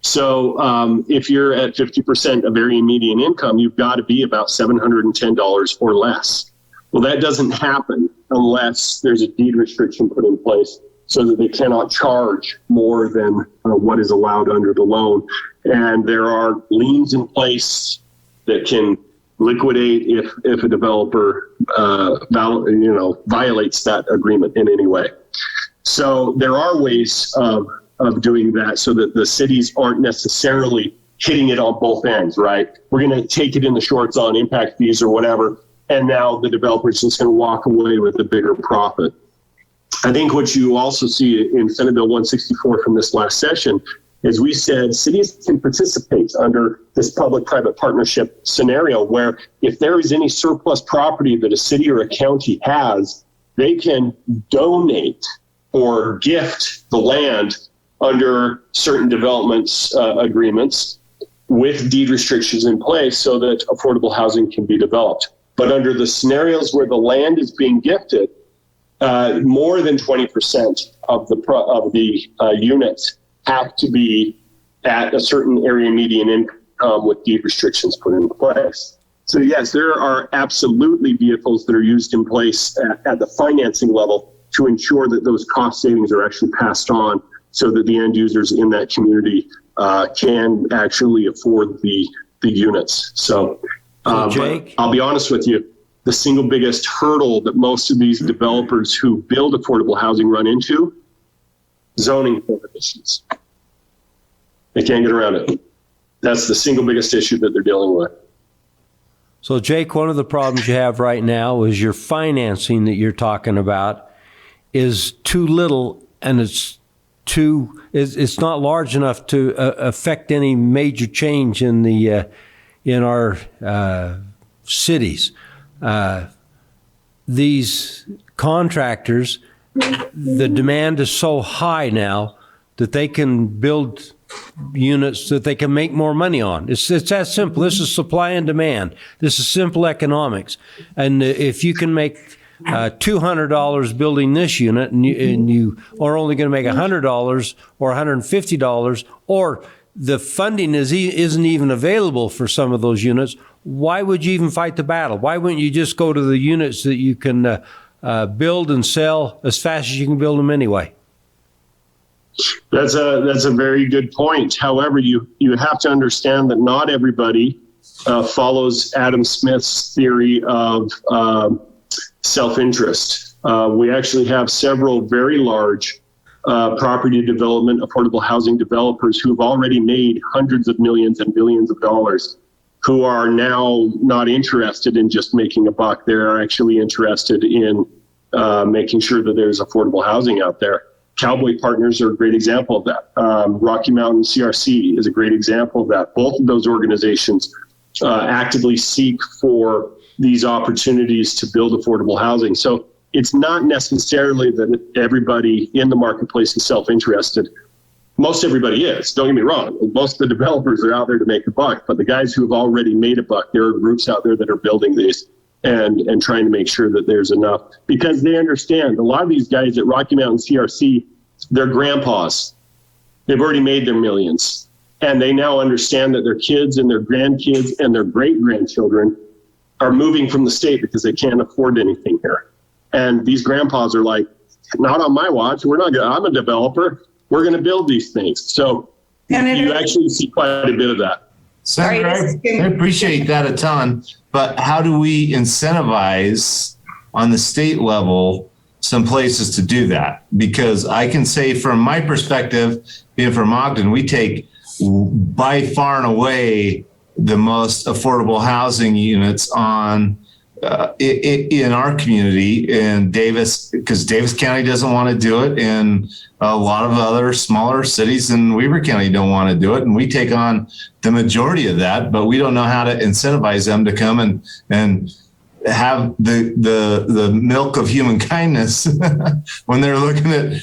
So if you're at 50% of area median income, you've got to be about $710 or less. Well, that doesn't happen unless there's a deed restriction put in place so that they cannot charge more than what is allowed under the loan. And there are liens in place that can liquidate if a developer violates that agreement in any way. So there are ways of doing that so that the cities aren't necessarily hitting it on both ends, right? We're going to take it in the shorts on impact fees or whatever, and now the developer's just going to walk away with a bigger profit. I think what you also see in Senate Bill 164 from this last session is we said cities can participate under this public-private partnership scenario where if there is any surplus property that a city or a county has, they can donate or gift the land under certain developments agreements with deed restrictions in place so that affordable housing can be developed. But under the scenarios where the land is being gifted, more than 20% of the units have to be at a certain area median income with deed restrictions put in place. So yes, there are absolutely vehicles that are used in place at the financing level to ensure that those cost savings are actually passed on so that the end users in that community can actually afford the units. So Jake? I'll be honest with you, the single biggest hurdle that most of these developers who build affordable housing run into, zoning prohibitions. They can't get around it. That's the single biggest issue that they're dealing with. So, Jake, one of the problems you have right now is your financing that you're talking about is too little, and it's not large enough to affect any major change in our cities. These contractors, the demand is so high now that they can build units that they can make more money on. It's that simple. This is supply and demand. This is simple economics. And if you can make $200 building this unit and you are only going to make $100 or $150, or the funding isn't even available for some of those units, why would you even fight the battle? Why wouldn't you just go to the units that you can build and sell as fast as you can build them anyway? That's a very good point. However, you have to understand that not everybody follows Adam Smith's theory of self-interest. We actually have several very large property development, affordable housing developers who have already made hundreds of millions and billions of dollars, who are now not interested in just making a buck. They're actually interested in making sure that there's affordable housing out there. Cowboy Partners are a great example of that. Rocky Mountain CRC is a great example of that. Both of those organizations actively seek for these opportunities to build affordable housing. So it's not necessarily that everybody in the marketplace is self-interested. Most everybody is, don't get me wrong. Most of the developers are out there to make a buck, but the guys who have already made a buck, there are groups out there that are building these and trying to make sure that there's enough, because they understand a lot of these guys at Rocky Mountain CRC, they're grandpas. They've already made their millions, and they now understand that their kids and their grandkids and their great-grandchildren are moving from the state because they can't afford anything here. And these grandpas are like, not on my watch. We're not gonna, I'm a developer. We're going to build these things. So you actually see quite a bit of that. Senator, I appreciate that a ton, but how do we incentivize on the state level some places to do that? Because I can say from my perspective, being from Ogden, we take by far and away the most affordable housing units on in our community in Davis, because Davis County doesn't want to do it, and a lot of other smaller cities in Weber County don't want to do it, and we take on the majority of that, but we don't know how to incentivize them to come and have the milk of human kindness when they're looking at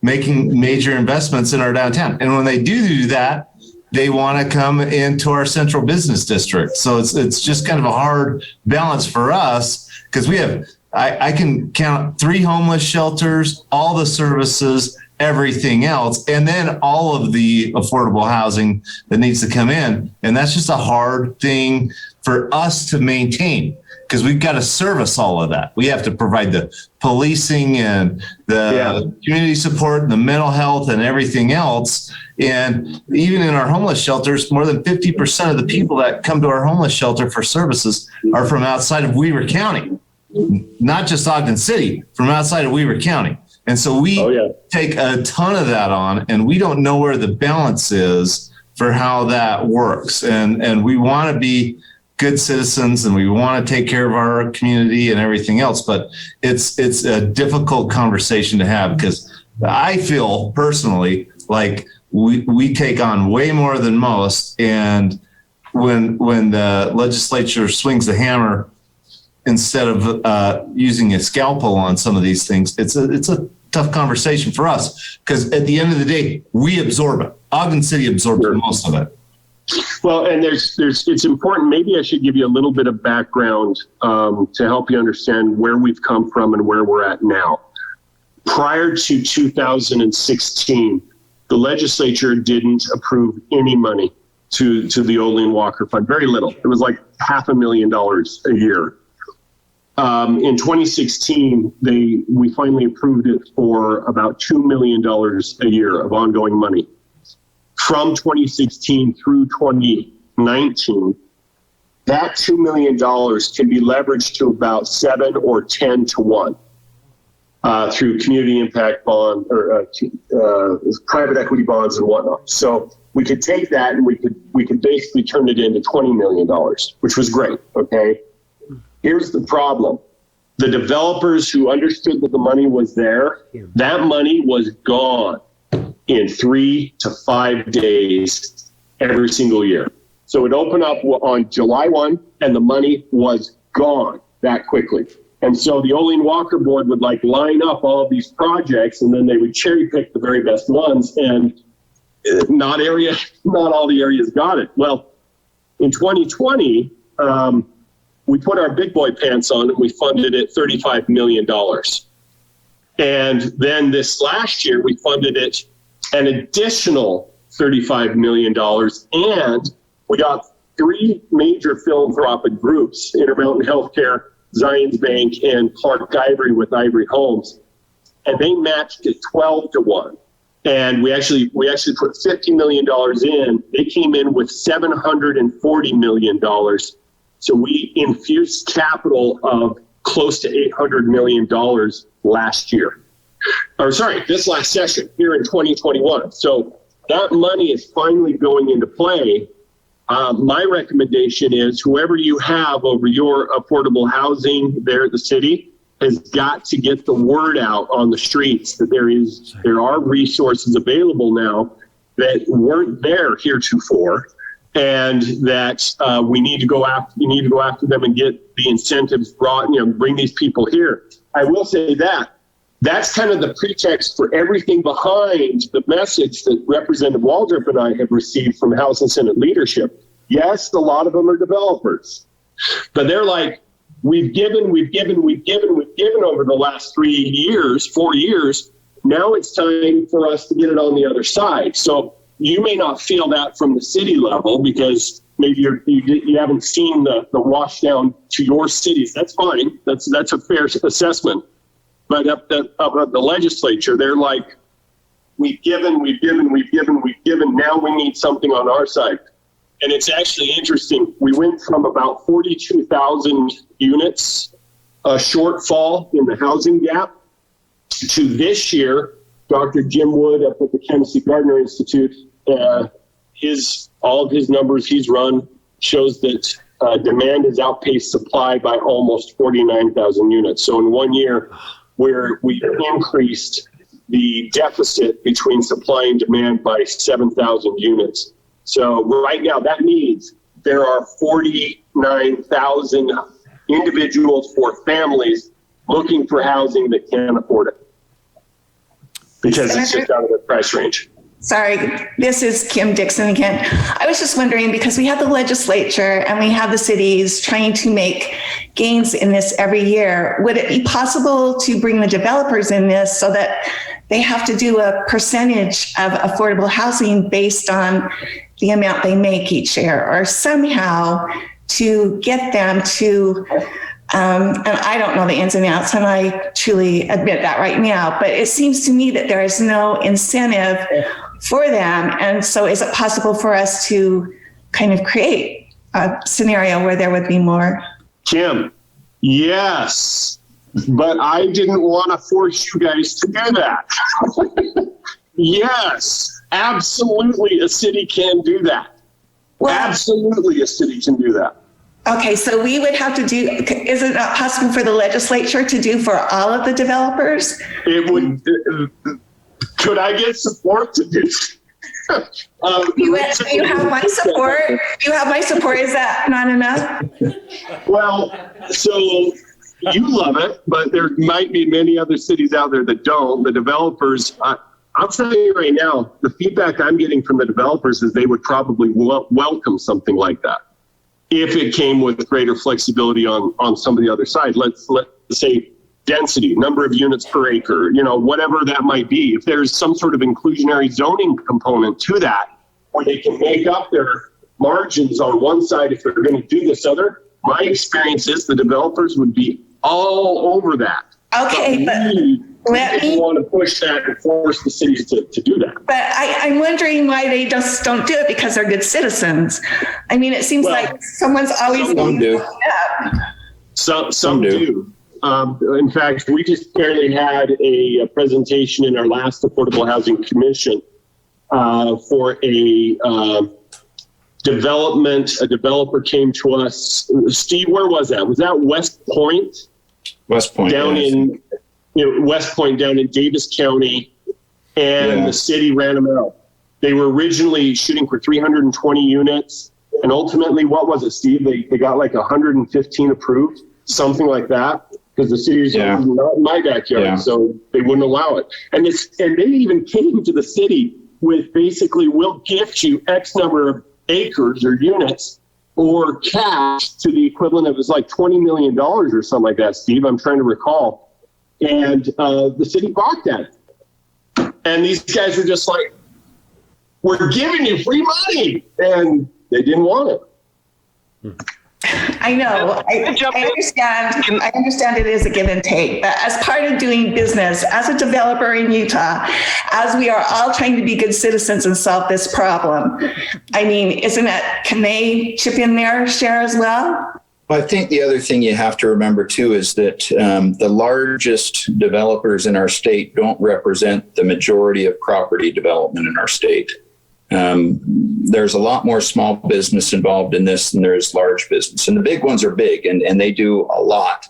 making major investments in our downtown. And when they do that, they want to come into our central business district. So it's just kind of a hard balance for us, because we have, I can count 3 homeless shelters, all the services, everything else, and then all of the affordable housing that needs to come in. And that's just a hard thing for us to maintain, because we've got to service all of that. We have to provide the policing and the community support and the mental health and everything else. And even in our homeless shelters, more than 50% of the people that come to our homeless shelter for services are from outside of Weber County, not just Ogden City, from outside of Weber County. And so we take a ton of that on, and we don't know where the balance is for how that works. And we want to be good citizens, and we want to take care of our community and everything else. But it's a difficult conversation to have, because I feel personally like we take on way more than most. And when the legislature swings the hammer instead of using a scalpel on some of these things, it's a tough conversation for us, because at the end of the day, we absorb it. Ogden City absorbs most of it. Well, and it's important. Maybe I should give you a little bit of background to help you understand where we've come from and where we're at now. Prior to 2016, the legislature didn't approve any money to the Olean Walker Fund. Very little. It was like $500,000 a year. In 2016, we finally approved it for about $2 million a year of ongoing money. From 2016 through 2019, that $2 million can be leveraged to about 7 or 10 to 1 through community impact bond or private equity bonds and whatnot. So we could take that and we could basically turn it into $20 million, which was great. Okay. Here's the problem. The developers who understood that the money was there, that money was gone in 3 to 5 days every single year. So it opened up on July 1 and the money was gone that quickly. And so the Olean Walker board would like line up all of these projects and then they would cherry pick the very best ones, and not all the areas got it. Well, in 2020, we put our big boy pants on and we funded it $35 million. And then this last year, we funded it an additional $35 million. And we got 3 major philanthropic groups, Intermountain Healthcare, Zions Bank, and Clark Ivory with Ivory Homes. And they matched it 12 to 1. And we actually put $50 million in. They came in with $740 million. So we infused capital of close to $800 million last year. This last session here in 2021. So that money is finally going into play. My recommendation is whoever you have over your affordable housing there at the city has got to get the word out on the streets that there are resources available now that weren't there heretofore. And that you need to go after them and get the incentives brought, bring these people here. I will say that's kind of the pretext for everything behind the message that Representative Waldrop and I have received from House and Senate leadership. Yes, a lot of them are developers, but they're like, we've given over the last 4 years. Now it's time for us to get it on the other side. So you may not feel that from the city level because maybe you haven't seen the wash down to your cities. That's fine. That's a fair assessment. But up at the legislature, they're like, we've given. Now we need something on our side. And it's actually interesting. We went from about 42,000 units shortfall in the housing gap to this year. Dr. Jim Wood up at the Tennessee Gardner Institute, all of his numbers he's run shows that demand has outpaced supply by almost 49,000 units. So in 1 year, where we increased the deficit between supply and demand by 7,000 units. So right now, that means there are 49,000 individuals or families looking for housing that can't afford it because it's just out of their price range. Sorry, this is Kim Dixon again. I was just wondering, because we have the legislature and we have the cities trying to make gains in this every year, would it be possible to bring the developers in this so that they have to do a percentage of affordable housing based on the amount they make each year, or somehow to get them to, and I don't know the ins and outs, and I truly admit that right now, but it seems to me that there is no incentive for them. And so is it possible for us to kind of create a scenario where there would be more? Kim, yes, but I didn't want to force you guys to do that. Yes, absolutely a city can do that. Well, absolutely a city can do that. Okay, so we would have to do, is it not possible for the legislature to do for all of the developers? It would. Could I get support to do? You have my support. You have my support. Is that not enough? Well, so you love it, but there might be many other cities out there that don't. The developers, I'll tell you right now, the feedback I'm getting from the developers is they would probably welcome something like that if it came with greater flexibility on some of the other side. Let's say density, number of units per acre, whatever that might be. If there's some sort of inclusionary zoning component to that, where they can make up their margins on one side if they're going to do this other. My experience is the developers would be all over that. Okay, but let me want to push that and force the cities to do that. But I'm wondering why they just don't do it, because they're good citizens. I mean, it seems like someone's always. Some do. Some do. In fact, we just barely had a presentation in our last Affordable Housing Commission for a development. A developer came to us. Steve, where was that? Was that West Point? West Point. Down in West Point, down in Davis County, and the city ran them out. They were originally shooting for 320 units, and ultimately, what was it, Steve? They got like 115 approved, something like that, because the city's not in my backyard, so they wouldn't allow it. And they even came to the city with basically, we'll gift you X number of acres or units or cash to the equivalent of, it was like $20 million or something like that, Steve. I'm trying to recall. And the city balked at it. And these guys were just like, we're giving you free money. And they didn't want it. I know. I understand. I understand it is a give and take, but as part of doing business, as a developer in Utah, as we are all trying to be good citizens and solve this problem, I mean, can they chip in their share as well? Well, I think the other thing you have to remember too is that the largest developers in our state don't represent the majority of property development in our state. There's a lot more small business involved in this than there is large business. And the big ones are big and they do a lot.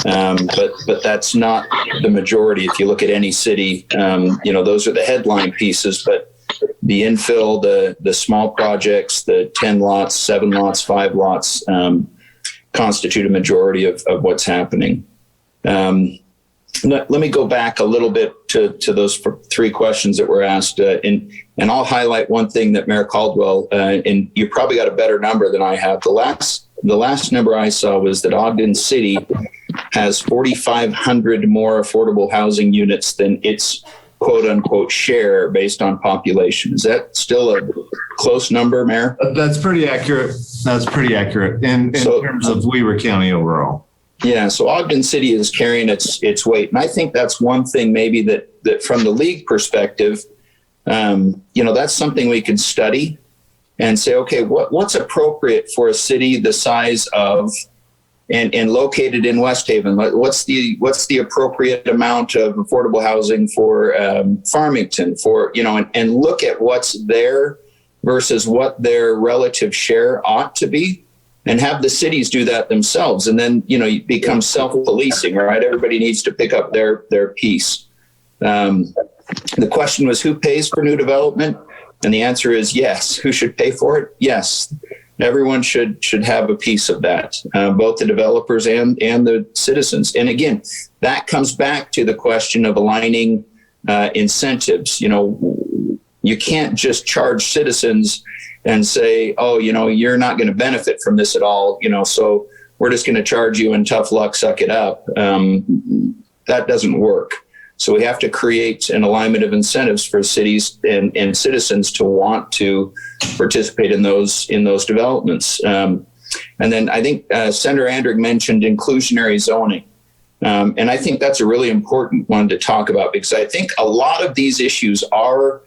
But that's not the majority. If you look at any city, those are the headline pieces, but the infill, the small projects, the 10 lots, 7 lots, 5 lots, constitute a majority of what's happening. Let me go back a little bit to those 3 questions that were asked, and I'll highlight one thing that Mayor Caldwell, and you probably got a better number than I have. The last number I saw was that Ogden City has 4,500 more affordable housing units than its quote unquote share based on population. Is that still a close number, Mayor? That's pretty accurate. In terms of Weber County overall. Yeah, so Ogden City is carrying its weight. And I think that's one thing maybe that from the league perspective, that's something we could study and say, okay, what's appropriate for a city the size of and located in West Haven? What's the appropriate amount of affordable housing for Farmington, and look at what's there versus what their relative share ought to be, and have the cities do that themselves. And then, you become self-policing, right? Everybody needs to pick up their piece. The question was, who pays for new development? And the answer is yes. Who should pay for it? Yes. Everyone should have a piece of that, both the developers and the citizens. And again, that comes back to the question of aligning incentives. You can't just charge citizens and say, oh, you're not going to benefit from this at all, so we're just going to charge you and tough luck, suck it up. That doesn't work. So we have to create an alignment of incentives for cities and citizens to want to participate in those developments. And then I think Senator Andreig mentioned inclusionary zoning. And I think that's a really important one to talk about, because I think a lot of these issues are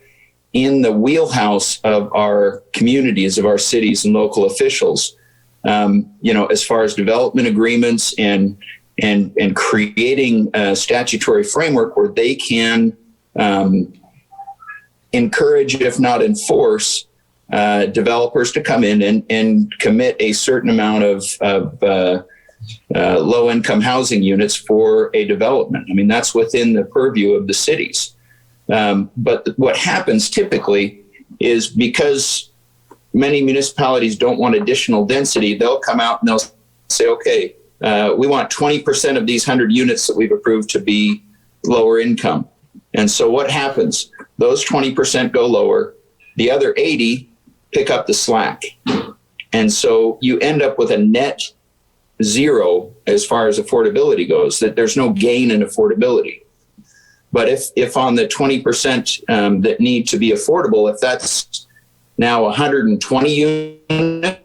in the wheelhouse of our communities, of our cities and local officials, as far as development agreements and creating a statutory framework where they can encourage, if not enforce, developers to come in and commit a certain amount of low-income housing units for a development. I mean, that's within the purview of the cities. But what happens typically is, because many municipalities don't want additional density, they'll come out and they'll say, okay, we want 20% of these 100 units that we've approved to be lower income. And so what happens? Those 20% go lower. The other 80 pick up the slack. And so you end up with a net zero as far as affordability goes, that there's no gain in affordability. But if on the 20% that need to be affordable, if that's now 120 units,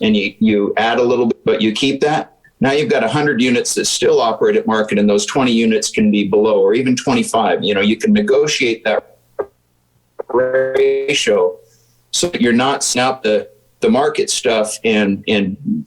and you add a little bit, but you keep that. Now you've got 100 units that still operate at market, and those 20 units can be below, or even 25. You can negotiate that ratio so that you're not snap the market stuff, and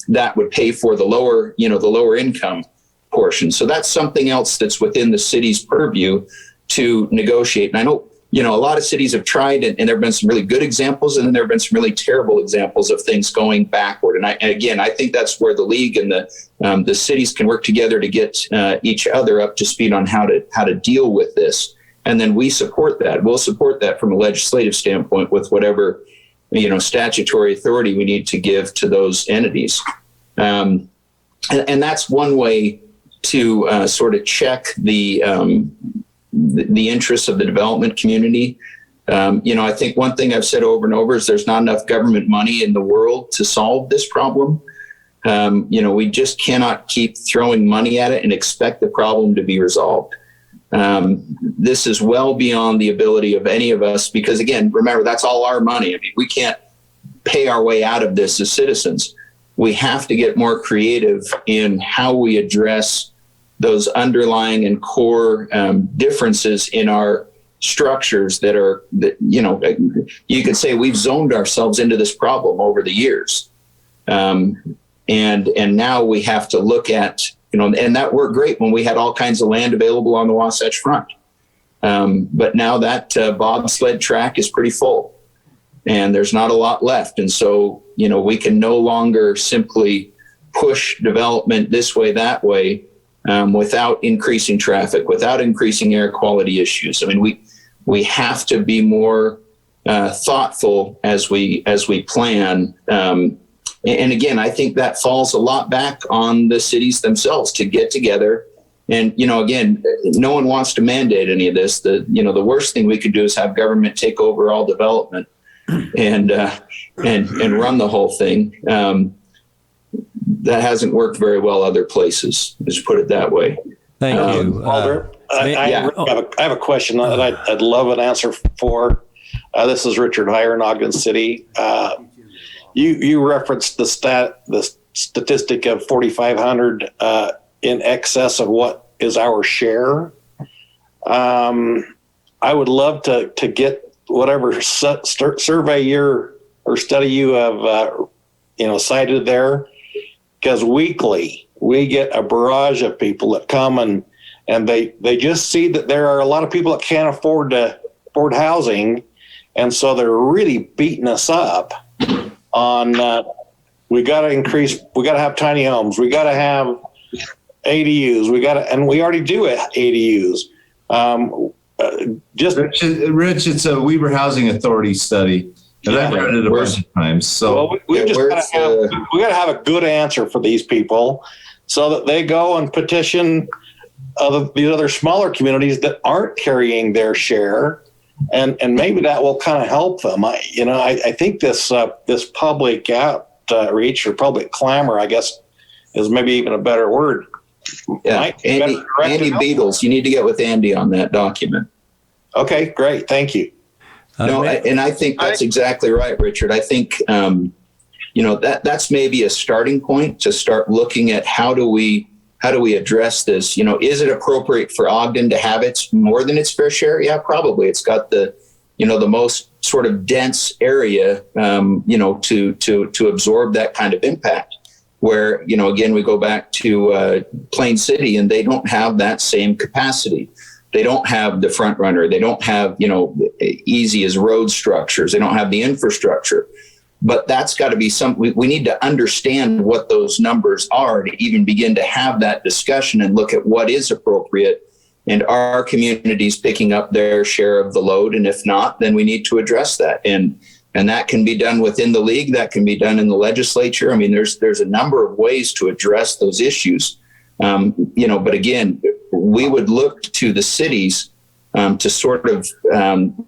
that would pay for the lower income portion. So that's something else that's within the city's purview to negotiate. And I know, a lot of cities have tried, and there have been some really good examples, and then there have been some really terrible examples of things going backward. And I think that's where the league and the cities can work together to get each other up to speed on how to deal with this. And then we support that. We'll support that from a legislative standpoint with whatever, statutory authority we need to give to those entities. And that's one way to sort of check the interests of the development community. I think one thing I've said over and over is there's not enough government money in the world to solve this problem. We just cannot keep throwing money at it and expect the problem to be resolved. This is well beyond the ability of any of us, because again, remember, that's all our money. I mean, we can't pay our way out of this as citizens. We have to get more creative in how we address those underlying and core differences in our structures that you could say we've zoned ourselves into this problem over the years. And now we have to look at, and that worked great when we had all kinds of land available on the Wasatch Front. But now that bobsled track is pretty full and there's not a lot left. And so, we can no longer simply push development this way, that way, without increasing traffic, without increasing air quality issues. I mean, we have to be more thoughtful as we plan. And again, I think that falls a lot back on the cities themselves to get together. And, again, no one wants to mandate any of this. The worst thing we could do is have government take over all development and run the whole thing. That hasn't worked very well other places. Just put it that way. Thank you. Alder, I have a question that I'd love an answer for. This is Richard Heyer in Ogden City. You referenced the statistic of 4,500 in excess of what is our share. I would love to get whatever survey or study you have cited there, because weekly we get a barrage of people that come and they just see that there are a lot of people that can't afford housing, and so they're really beating us up on we got to have tiny homes, we got to have ADUs, and we already do ADUs. Rich, it's a Weber Housing Authority study, and I've read it a bunch of times. So we got to have a good answer for these people, so that they go and petition these other smaller communities that aren't carrying their share. And maybe that will kind of help them. I think this public outreach or public clamor, I guess, is maybe even a better word. Yeah, Andy Beatles, you need to get with Andy on that document. Okay, great, thank you. And I think that's exactly right, Richard. I think that's maybe a starting point to start looking at how do we address this? Is it appropriate for Ogden to have more than its fair share? Yeah, probably. It's got the most sort of dense area, to absorb that kind of impact. Where, again, we go back to Plain City, and they don't have that same capacity. They don't have the front runner. They don't have, easy as road structures. They don't have the infrastructure. But that's got to be we need to understand what those numbers are to even begin to have that discussion and look at what is appropriate, and are communities picking up their share of the load? And if not, then we need to address that. And that can be done within the league. That can be done in the legislature. I mean, there's a number of ways to address those issues. But again, we would look to the cities to sort of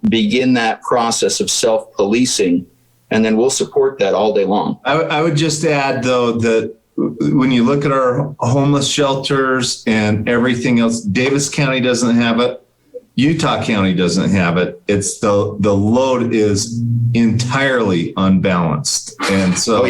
begin that process of self-policing. And then we'll support that all day long. I would just add, though, that when you look at our homeless shelters and everything else, Davis County doesn't have it. Utah County doesn't have it. It's the load is entirely unbalanced. And so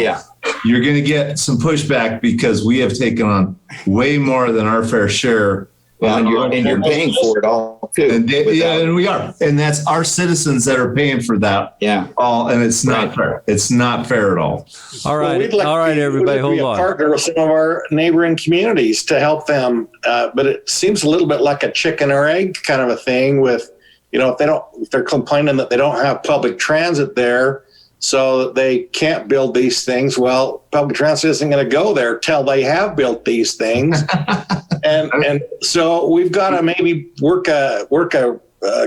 you're going to get some pushback because we have taken on way more than our fair share. Well, and you're paying for it all too. And we are. And that's our citizens that are paying for that. Yeah. And it's not fair. It's not fair at all. All right. Everybody, hold on. Partner with some of our neighboring communities to help them. But it seems a little bit like a chicken or egg kind of a thing with, if they're complaining that they don't have public transit there, so they can't build these things. Well, public transit isn't going to go there till they have built these things. And so we've got to maybe work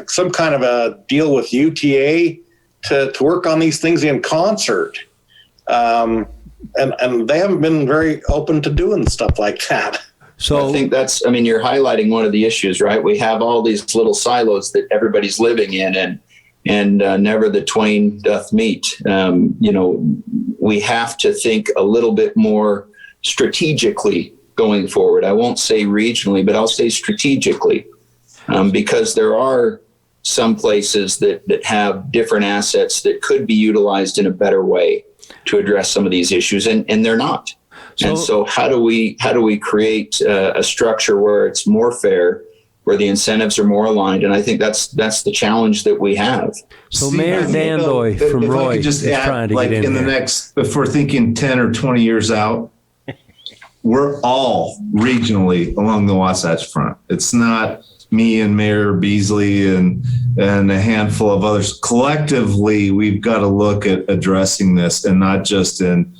some kind of a deal with UTA to work on these things in concert. And they haven't been very open to doing stuff like that. So I think you're highlighting one of the issues, right? We have all these little silos that everybody's living in, and never the twain doth meet. We have to think a little bit more strategically going forward. I won't say regionally, but I'll say strategically, because there are some places that have different assets that could be utilized in a better way to address some of these issues, and they're not. So how do we create a structure where it's more fair, where the incentives are more aligned? And I think that's the challenge that we have. So Mayor Dandoy from Roy is trying to get in the there. next, if we're thinking 10 or 20 years out, we're all regionally along the Wasatch Front. It's not me and Mayor Beasley and a handful of others. Collectively, we've got to look at addressing this, and not just in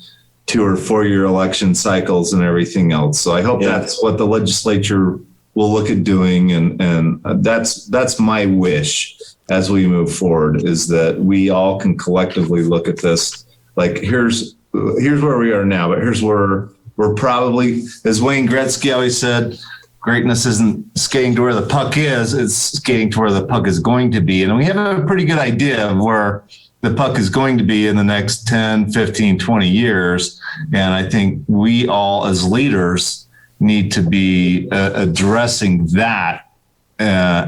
2 or 4 year election cycles and everything else. So I hope that's what the legislature will look at doing. And that's my wish as we move forward, is that we all can collectively look at this. Like, here's where we are now, but here's where we're probably, as Wayne Gretzky always said, greatness isn't skating to where the puck is, it's skating to where the puck is going to be. And we have a pretty good idea of where the puck is going to be in the next 10, 15, 20 years. And I think we all as leaders need to be addressing that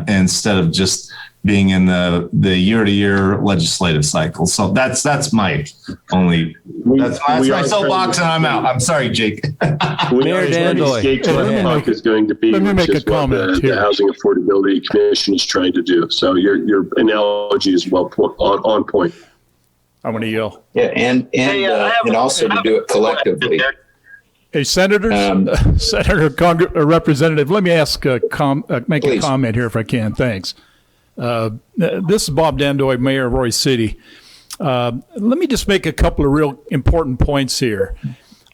instead of just being in the year-to-year legislative cycle. So that's my only, that's my soapbox, and I'm out. I'm sorry, Jake. Mayor Dandoy. Puck is going to be, let me make a what comment here. the Housing Affordability Commission is trying to do. So your analogy is well on point. I'm going to yell. Yeah, and also to do it collectively. Hey, Senator, Representative, let me ask make Please. a comment here if I can. Thanks. This is Bob Dandoy, Mayor of Roy City. Let me just make a couple of real important points here.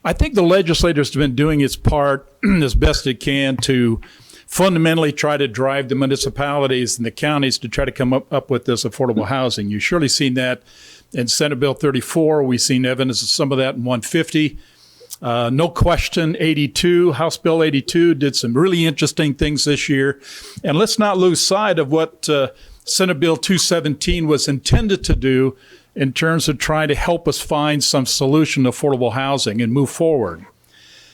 I think the legislator's been doing its part as best it can to fundamentally try to drive the municipalities and the counties to try to come up with this affordable housing. You've surely seen that in Senate Bill 34. We've seen evidence of some of that in 150. No question, 82, House Bill 82 did some really interesting things this year. And let's not lose sight of what Senate Bill 217 was intended to do in terms of trying to help us find some solution to affordable housing and move forward.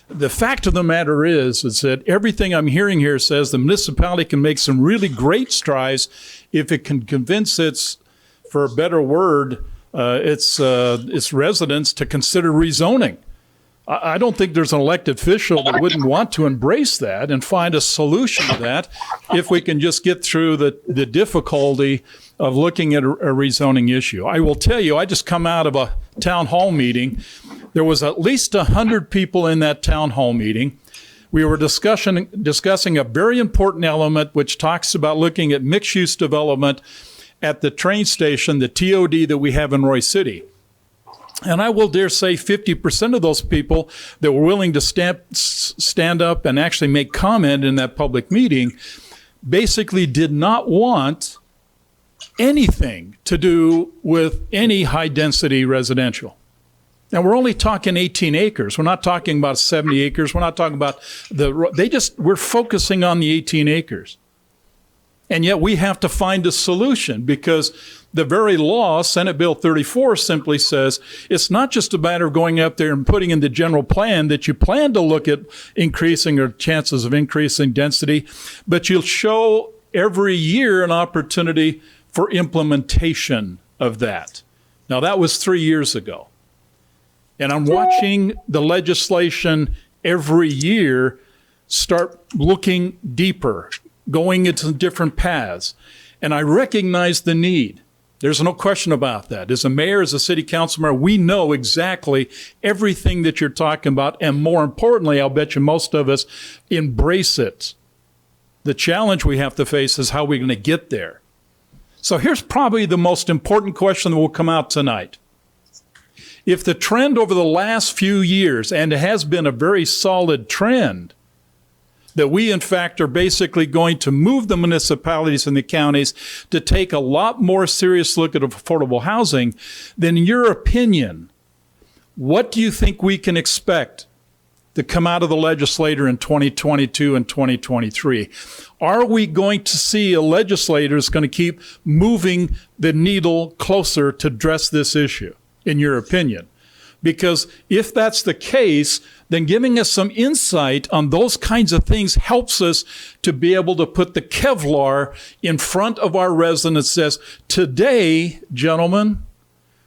The fact of the matter is that everything I'm hearing here says the municipality can make some really great strides if it can convince its, for a better word, its residents to consider rezoning. I don't think there's an elected official that wouldn't want to embrace that and find a solution to that if we can just get through the difficulty of looking at a rezoning issue. I will tell you, I just come out of a town hall meeting. There was at least 100 people in that town hall meeting. We were discussing a very important element which talks about looking at mixed-use development at the train station, the TOD that we have in Roy City. And I will dare say 50% of those people that were willing to stand up and actually make comment in that public meeting basically did not want anything to do with any high-density residential. Now, we're only talking 18 acres. We're not talking about 70 acres. We're not talking about we're focusing on the 18 acres. And yet we have to find a solution because the very law, Senate Bill 34, simply says it's not just a matter of going up there and putting in the general plan that you plan to look at increasing or chances of increasing density, but you'll show every year an opportunity for implementation of that. Now, that was 3 years ago. And I'm watching the legislation every year start looking deeper, going into different paths. And I recognize the need. There's no question about that. As a mayor, as a city council member, we know exactly everything that you're talking about. And more importantly, I'll bet you most of us embrace it. The challenge we have to face is how we're going to get there. So here's probably the most important question that will come out tonight. If the trend over the last few years, and it has been a very solid trend, that we in fact are basically going to move the municipalities and the counties to take a lot more serious look at affordable housing, then in your opinion, what do you think we can expect to come out of the legislature in 2022 and 2023? Are we going to see a legislator that's going to keep moving the needle closer to address this issue, in your opinion? Because if that's the case, then giving us some insight on those kinds of things helps us to be able to put the Kevlar in front of our residents that says, today, gentlemen,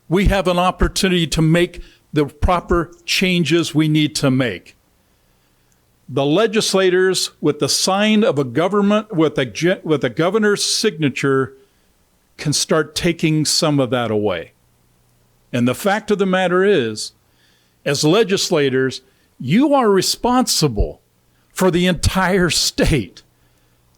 we have an opportunity to make the proper changes we need to make. The legislators, with the sign of a government, with a governor's signature, can start taking some of that away. And the fact of the matter is, as legislators, you are responsible for the entire state.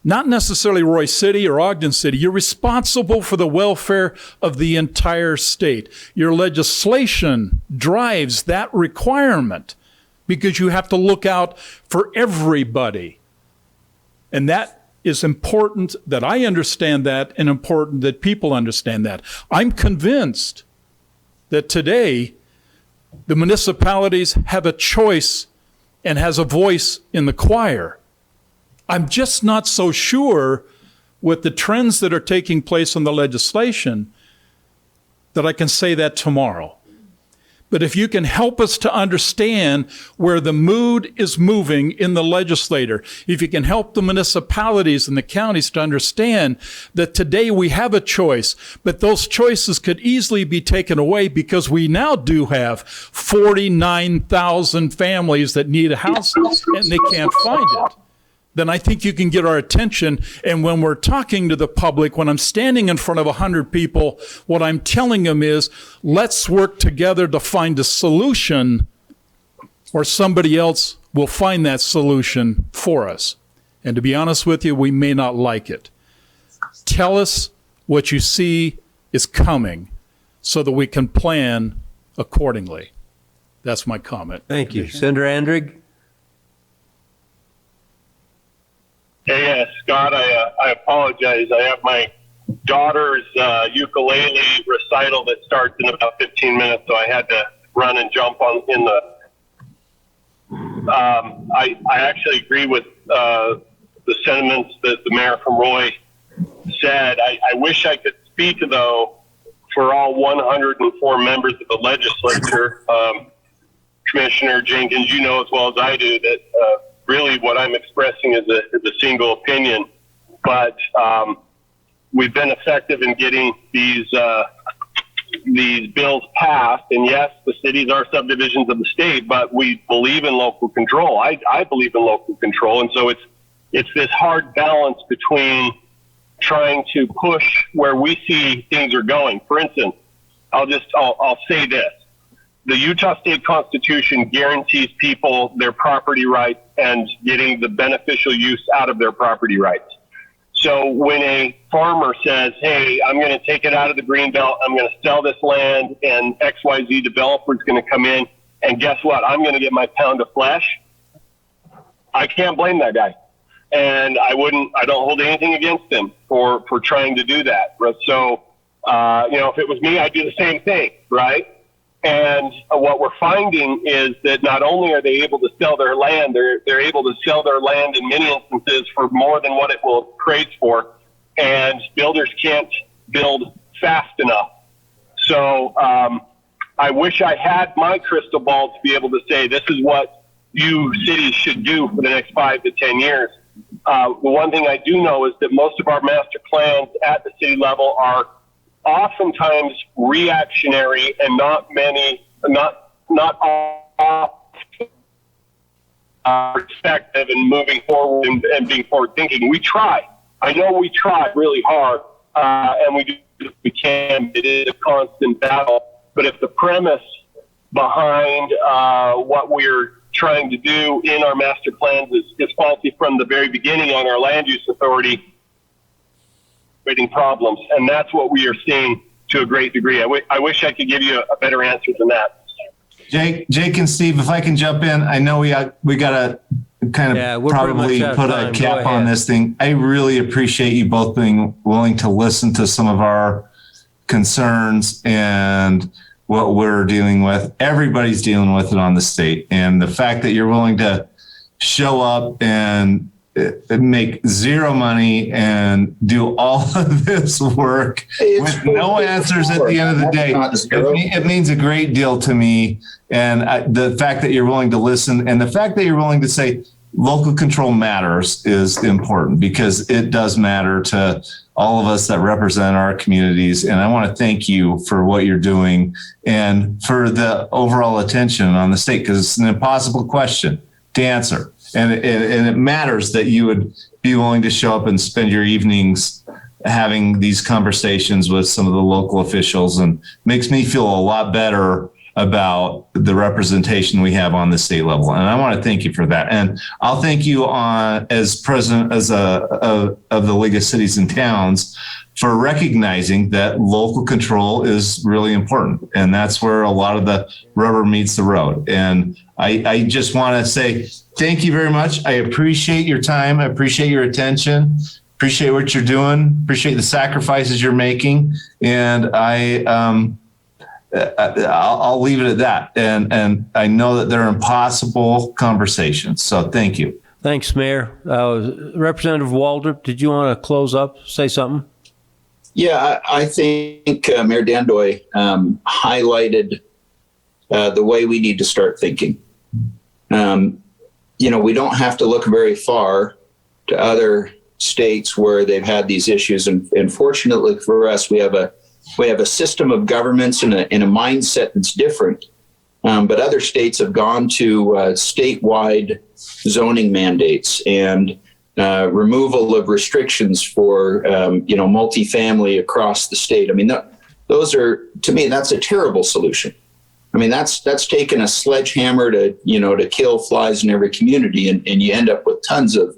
Not necessarily Roy City or Ogden City. You're responsible for the welfare of the entire state. Your legislation drives that requirement because you have to look out for everybody. And that is important that I understand that, and important that people understand that. I'm convinced that today the municipalities have a choice and has a voice in the choir. I'm just not so sure with the trends that are taking place in the legislation that I can say that tomorrow. But if you can help us to understand where the mood is moving in the legislature, if you can help the municipalities and the counties to understand that today we have a choice, but those choices could easily be taken away because we now do have 49,000 families that need a house and they can't find it, then I think you can get our attention. And when we're talking to the public, when I'm standing in front of 100 people, what I'm telling them is, let's work together to find a solution, or somebody else will find that solution for us. And to be honest with you, we may not like it. Tell us what you see is coming so that we can plan accordingly. That's my comment. Thank you. Senator Andreig? Hey, Scott, I apologize. I have my daughter's ukulele recital that starts in about 15 minutes, so I had to run and jump on in the. I actually agree with the sentiments that the mayor from Roy said. I wish I could speak, though, for all 104 members of the legislature. Commissioner Jenkins, you know as well as I do that really what I'm expressing is a single opinion. But we've been effective in getting these bills passed. And yes, the cities are subdivisions of the state, but we believe in local control. I believe in local control. And so it's this hard balance between trying to push where we see things are going. For instance, I'll say this. The Utah State Constitution guarantees people their property rights and getting the beneficial use out of their property rights. So when a farmer says, hey, I'm going to take it out of the greenbelt, I'm going to sell this land, and XYZ developer is going to come in, and guess what? I'm going to get my pound of flesh. I can't blame that guy. And I don't hold anything against him for trying to do that. So, if it was me, I'd do the same thing, right? And what we're finding is that not only are they able to sell their land, they're able to sell their land in many instances for more than what it will trade for, and builders can't build fast enough. So I wish I had my crystal ball to be able to say this is what you cities should do for the next 5 to 10 years. The one thing I do know is that most of our master plans at the city level are oftentimes reactionary and not all perspective and moving forward and being forward thinking. We try. I know we try really hard, and we do what we can. It is a constant battle. But if the premise behind what we're trying to do in our master plans is faulty from the very beginning on our land use authority, creating problems. And that's what we are seeing to a great degree. I wish I could give you a better answer than that. Jake and Steve, if I can jump in, I know we got to kind of probably put a cap on this thing. I really appreciate you both being willing to listen to some of our concerns and what we're dealing with. Everybody's dealing with it on the state. And the fact that you're willing to show up and make zero money and do all of this work with no answers at the end of the day, it means a great deal to me. And the fact that you're willing to listen and the fact that you're willing to say local control matters is important, because it does matter to all of us that represent our communities. And I want to thank you for what you're doing and for the overall attention on the state, because it's an impossible question to answer. And it matters that you would be willing to show up and spend your evenings having these conversations with some of the local officials, and makes me feel a lot better about the representation we have on the state level. And I want to thank you for that. And I'll thank you as president of the League of Cities and Towns for recognizing that local control is really important. And that's where a lot of the rubber meets the road. And I just want to say thank you very much. I appreciate your time. I appreciate your attention. Appreciate what you're doing. Appreciate the sacrifices you're making. And I'll leave it at that. And I know that they're impossible conversations. So thank you. Thanks, Mayor. Representative Waldrop, did you want to close up, say something? Yeah, I think Mayor Dandoy highlighted the way we need to start thinking. We don't have to look very far to other states where they've had these issues. And fortunately for us, we have a system of governments and a mindset that's different. But other states have gone to statewide zoning mandates and removal of restrictions for multifamily across the state. I mean, those are, to me, that's a terrible solution. I mean, that's taken a sledgehammer to kill flies in every community, and you end up with tons of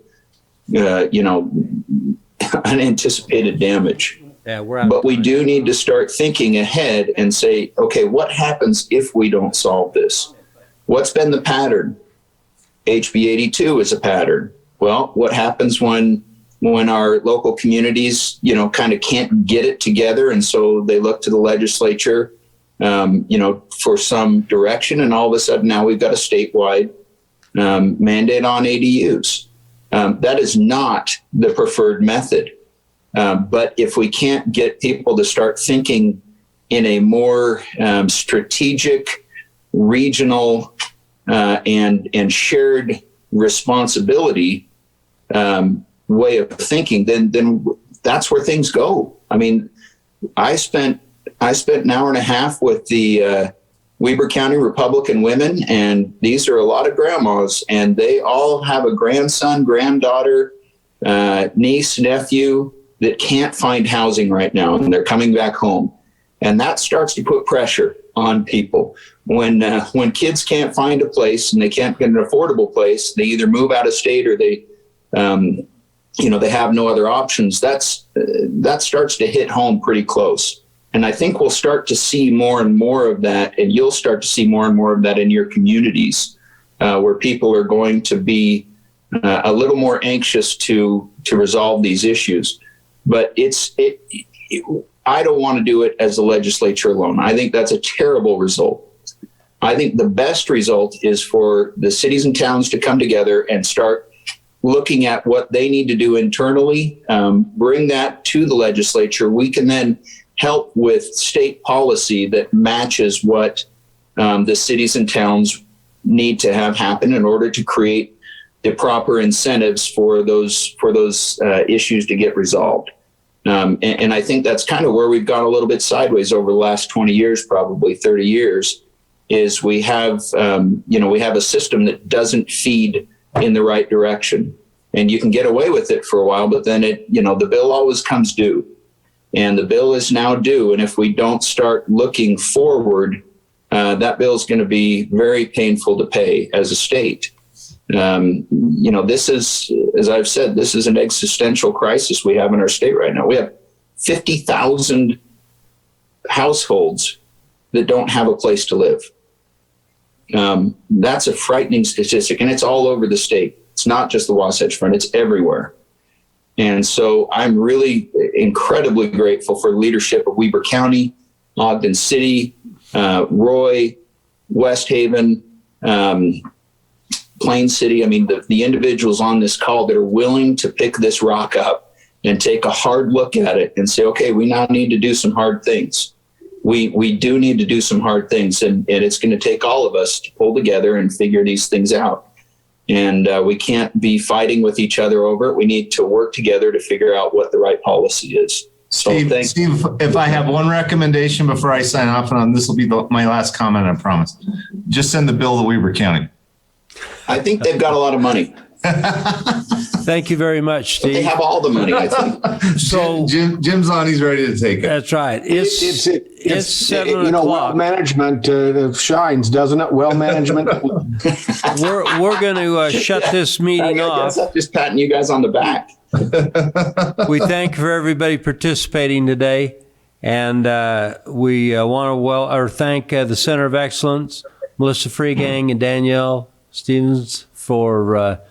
unanticipated damage. Yeah, but we do need to start thinking ahead and say, okay, what happens if we don't solve this? What's been the pattern? HB 82 is a pattern. Well, what happens when our local communities, kind of can't get it together, and so they look to the legislature, for some direction, and all of a sudden now we've got a statewide mandate on ADUs. That is not the preferred method. But if we can't get people to start thinking in a more strategic, regional, and shared responsibility way of thinking, then that's where things go. I mean, I spent an hour and a half with the Weber County Republican women, and these are a lot of grandmas, and they all have a grandson, granddaughter, niece, nephew that can't find housing right now, and they're coming back home. And that starts to put pressure on people. When kids can't find a place and they can't get an affordable place, they either move out of state or they have no other options. That starts to hit home pretty close. And I think we'll start to see more and more of that, and you'll start to see more and more of that in your communities, where people are going to be a little more anxious to resolve these issues. But I don't want to do it as the legislature alone. I think that's a terrible result. I think the best result is for the cities and towns to come together and start looking at what they need to do internally, bring that to the legislature. We can then help with state policy that matches what the cities and towns need to have happen in order to create proper incentives for those issues to get resolved. And I think that's kind of where we've gone a little bit sideways over the last 20 years, probably 30 years, is we have a system that doesn't feed in the right direction. And you can get away with it for a while, but then the bill always comes due. And the bill is now due. And if we don't start looking forward, that bill is going to be very painful to pay as a state. This is, as I've said, this is an existential crisis we have in our state right now. We have 50,000 households that don't have a place to live. That's a frightening statistic, and it's all over the state. It's not just the Wasatch Front, it's everywhere. And so I'm really incredibly grateful for the leadership of Weber County, Ogden City, Roy, West Haven, Plain City. I mean, the individuals on this call that are willing to pick this rock up and take a hard look at it and say, okay, we now need to do some hard things. We do need to do some hard things, and it's going to take all of us to pull together and figure these things out. And we can't be fighting with each other over it. We need to work together to figure out what the right policy is. So Steve, if I have one recommendation before I sign off, and this will be my last comment, I promise. Just send the bill to Weber County. I think they've got a lot of money. Thank you very much, Steve. But they have all the money, I think. So Jim's on. He's ready to take it. That's right. It's 7 o'clock. Well management shines, doesn't it? Well management. We're going to shut this meeting off. I'm just patting you guys on the back. We thank you for everybody participating today, and we want to thank the Center of Excellence, Melissa Freegang and Danielle Stevens for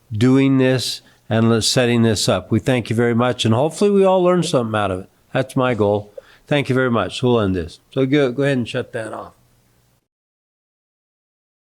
doing this and setting this up. We thank you very much, and hopefully we all learn something out of it. That's my goal. Thank you very much. We'll end this. So go ahead and shut that off.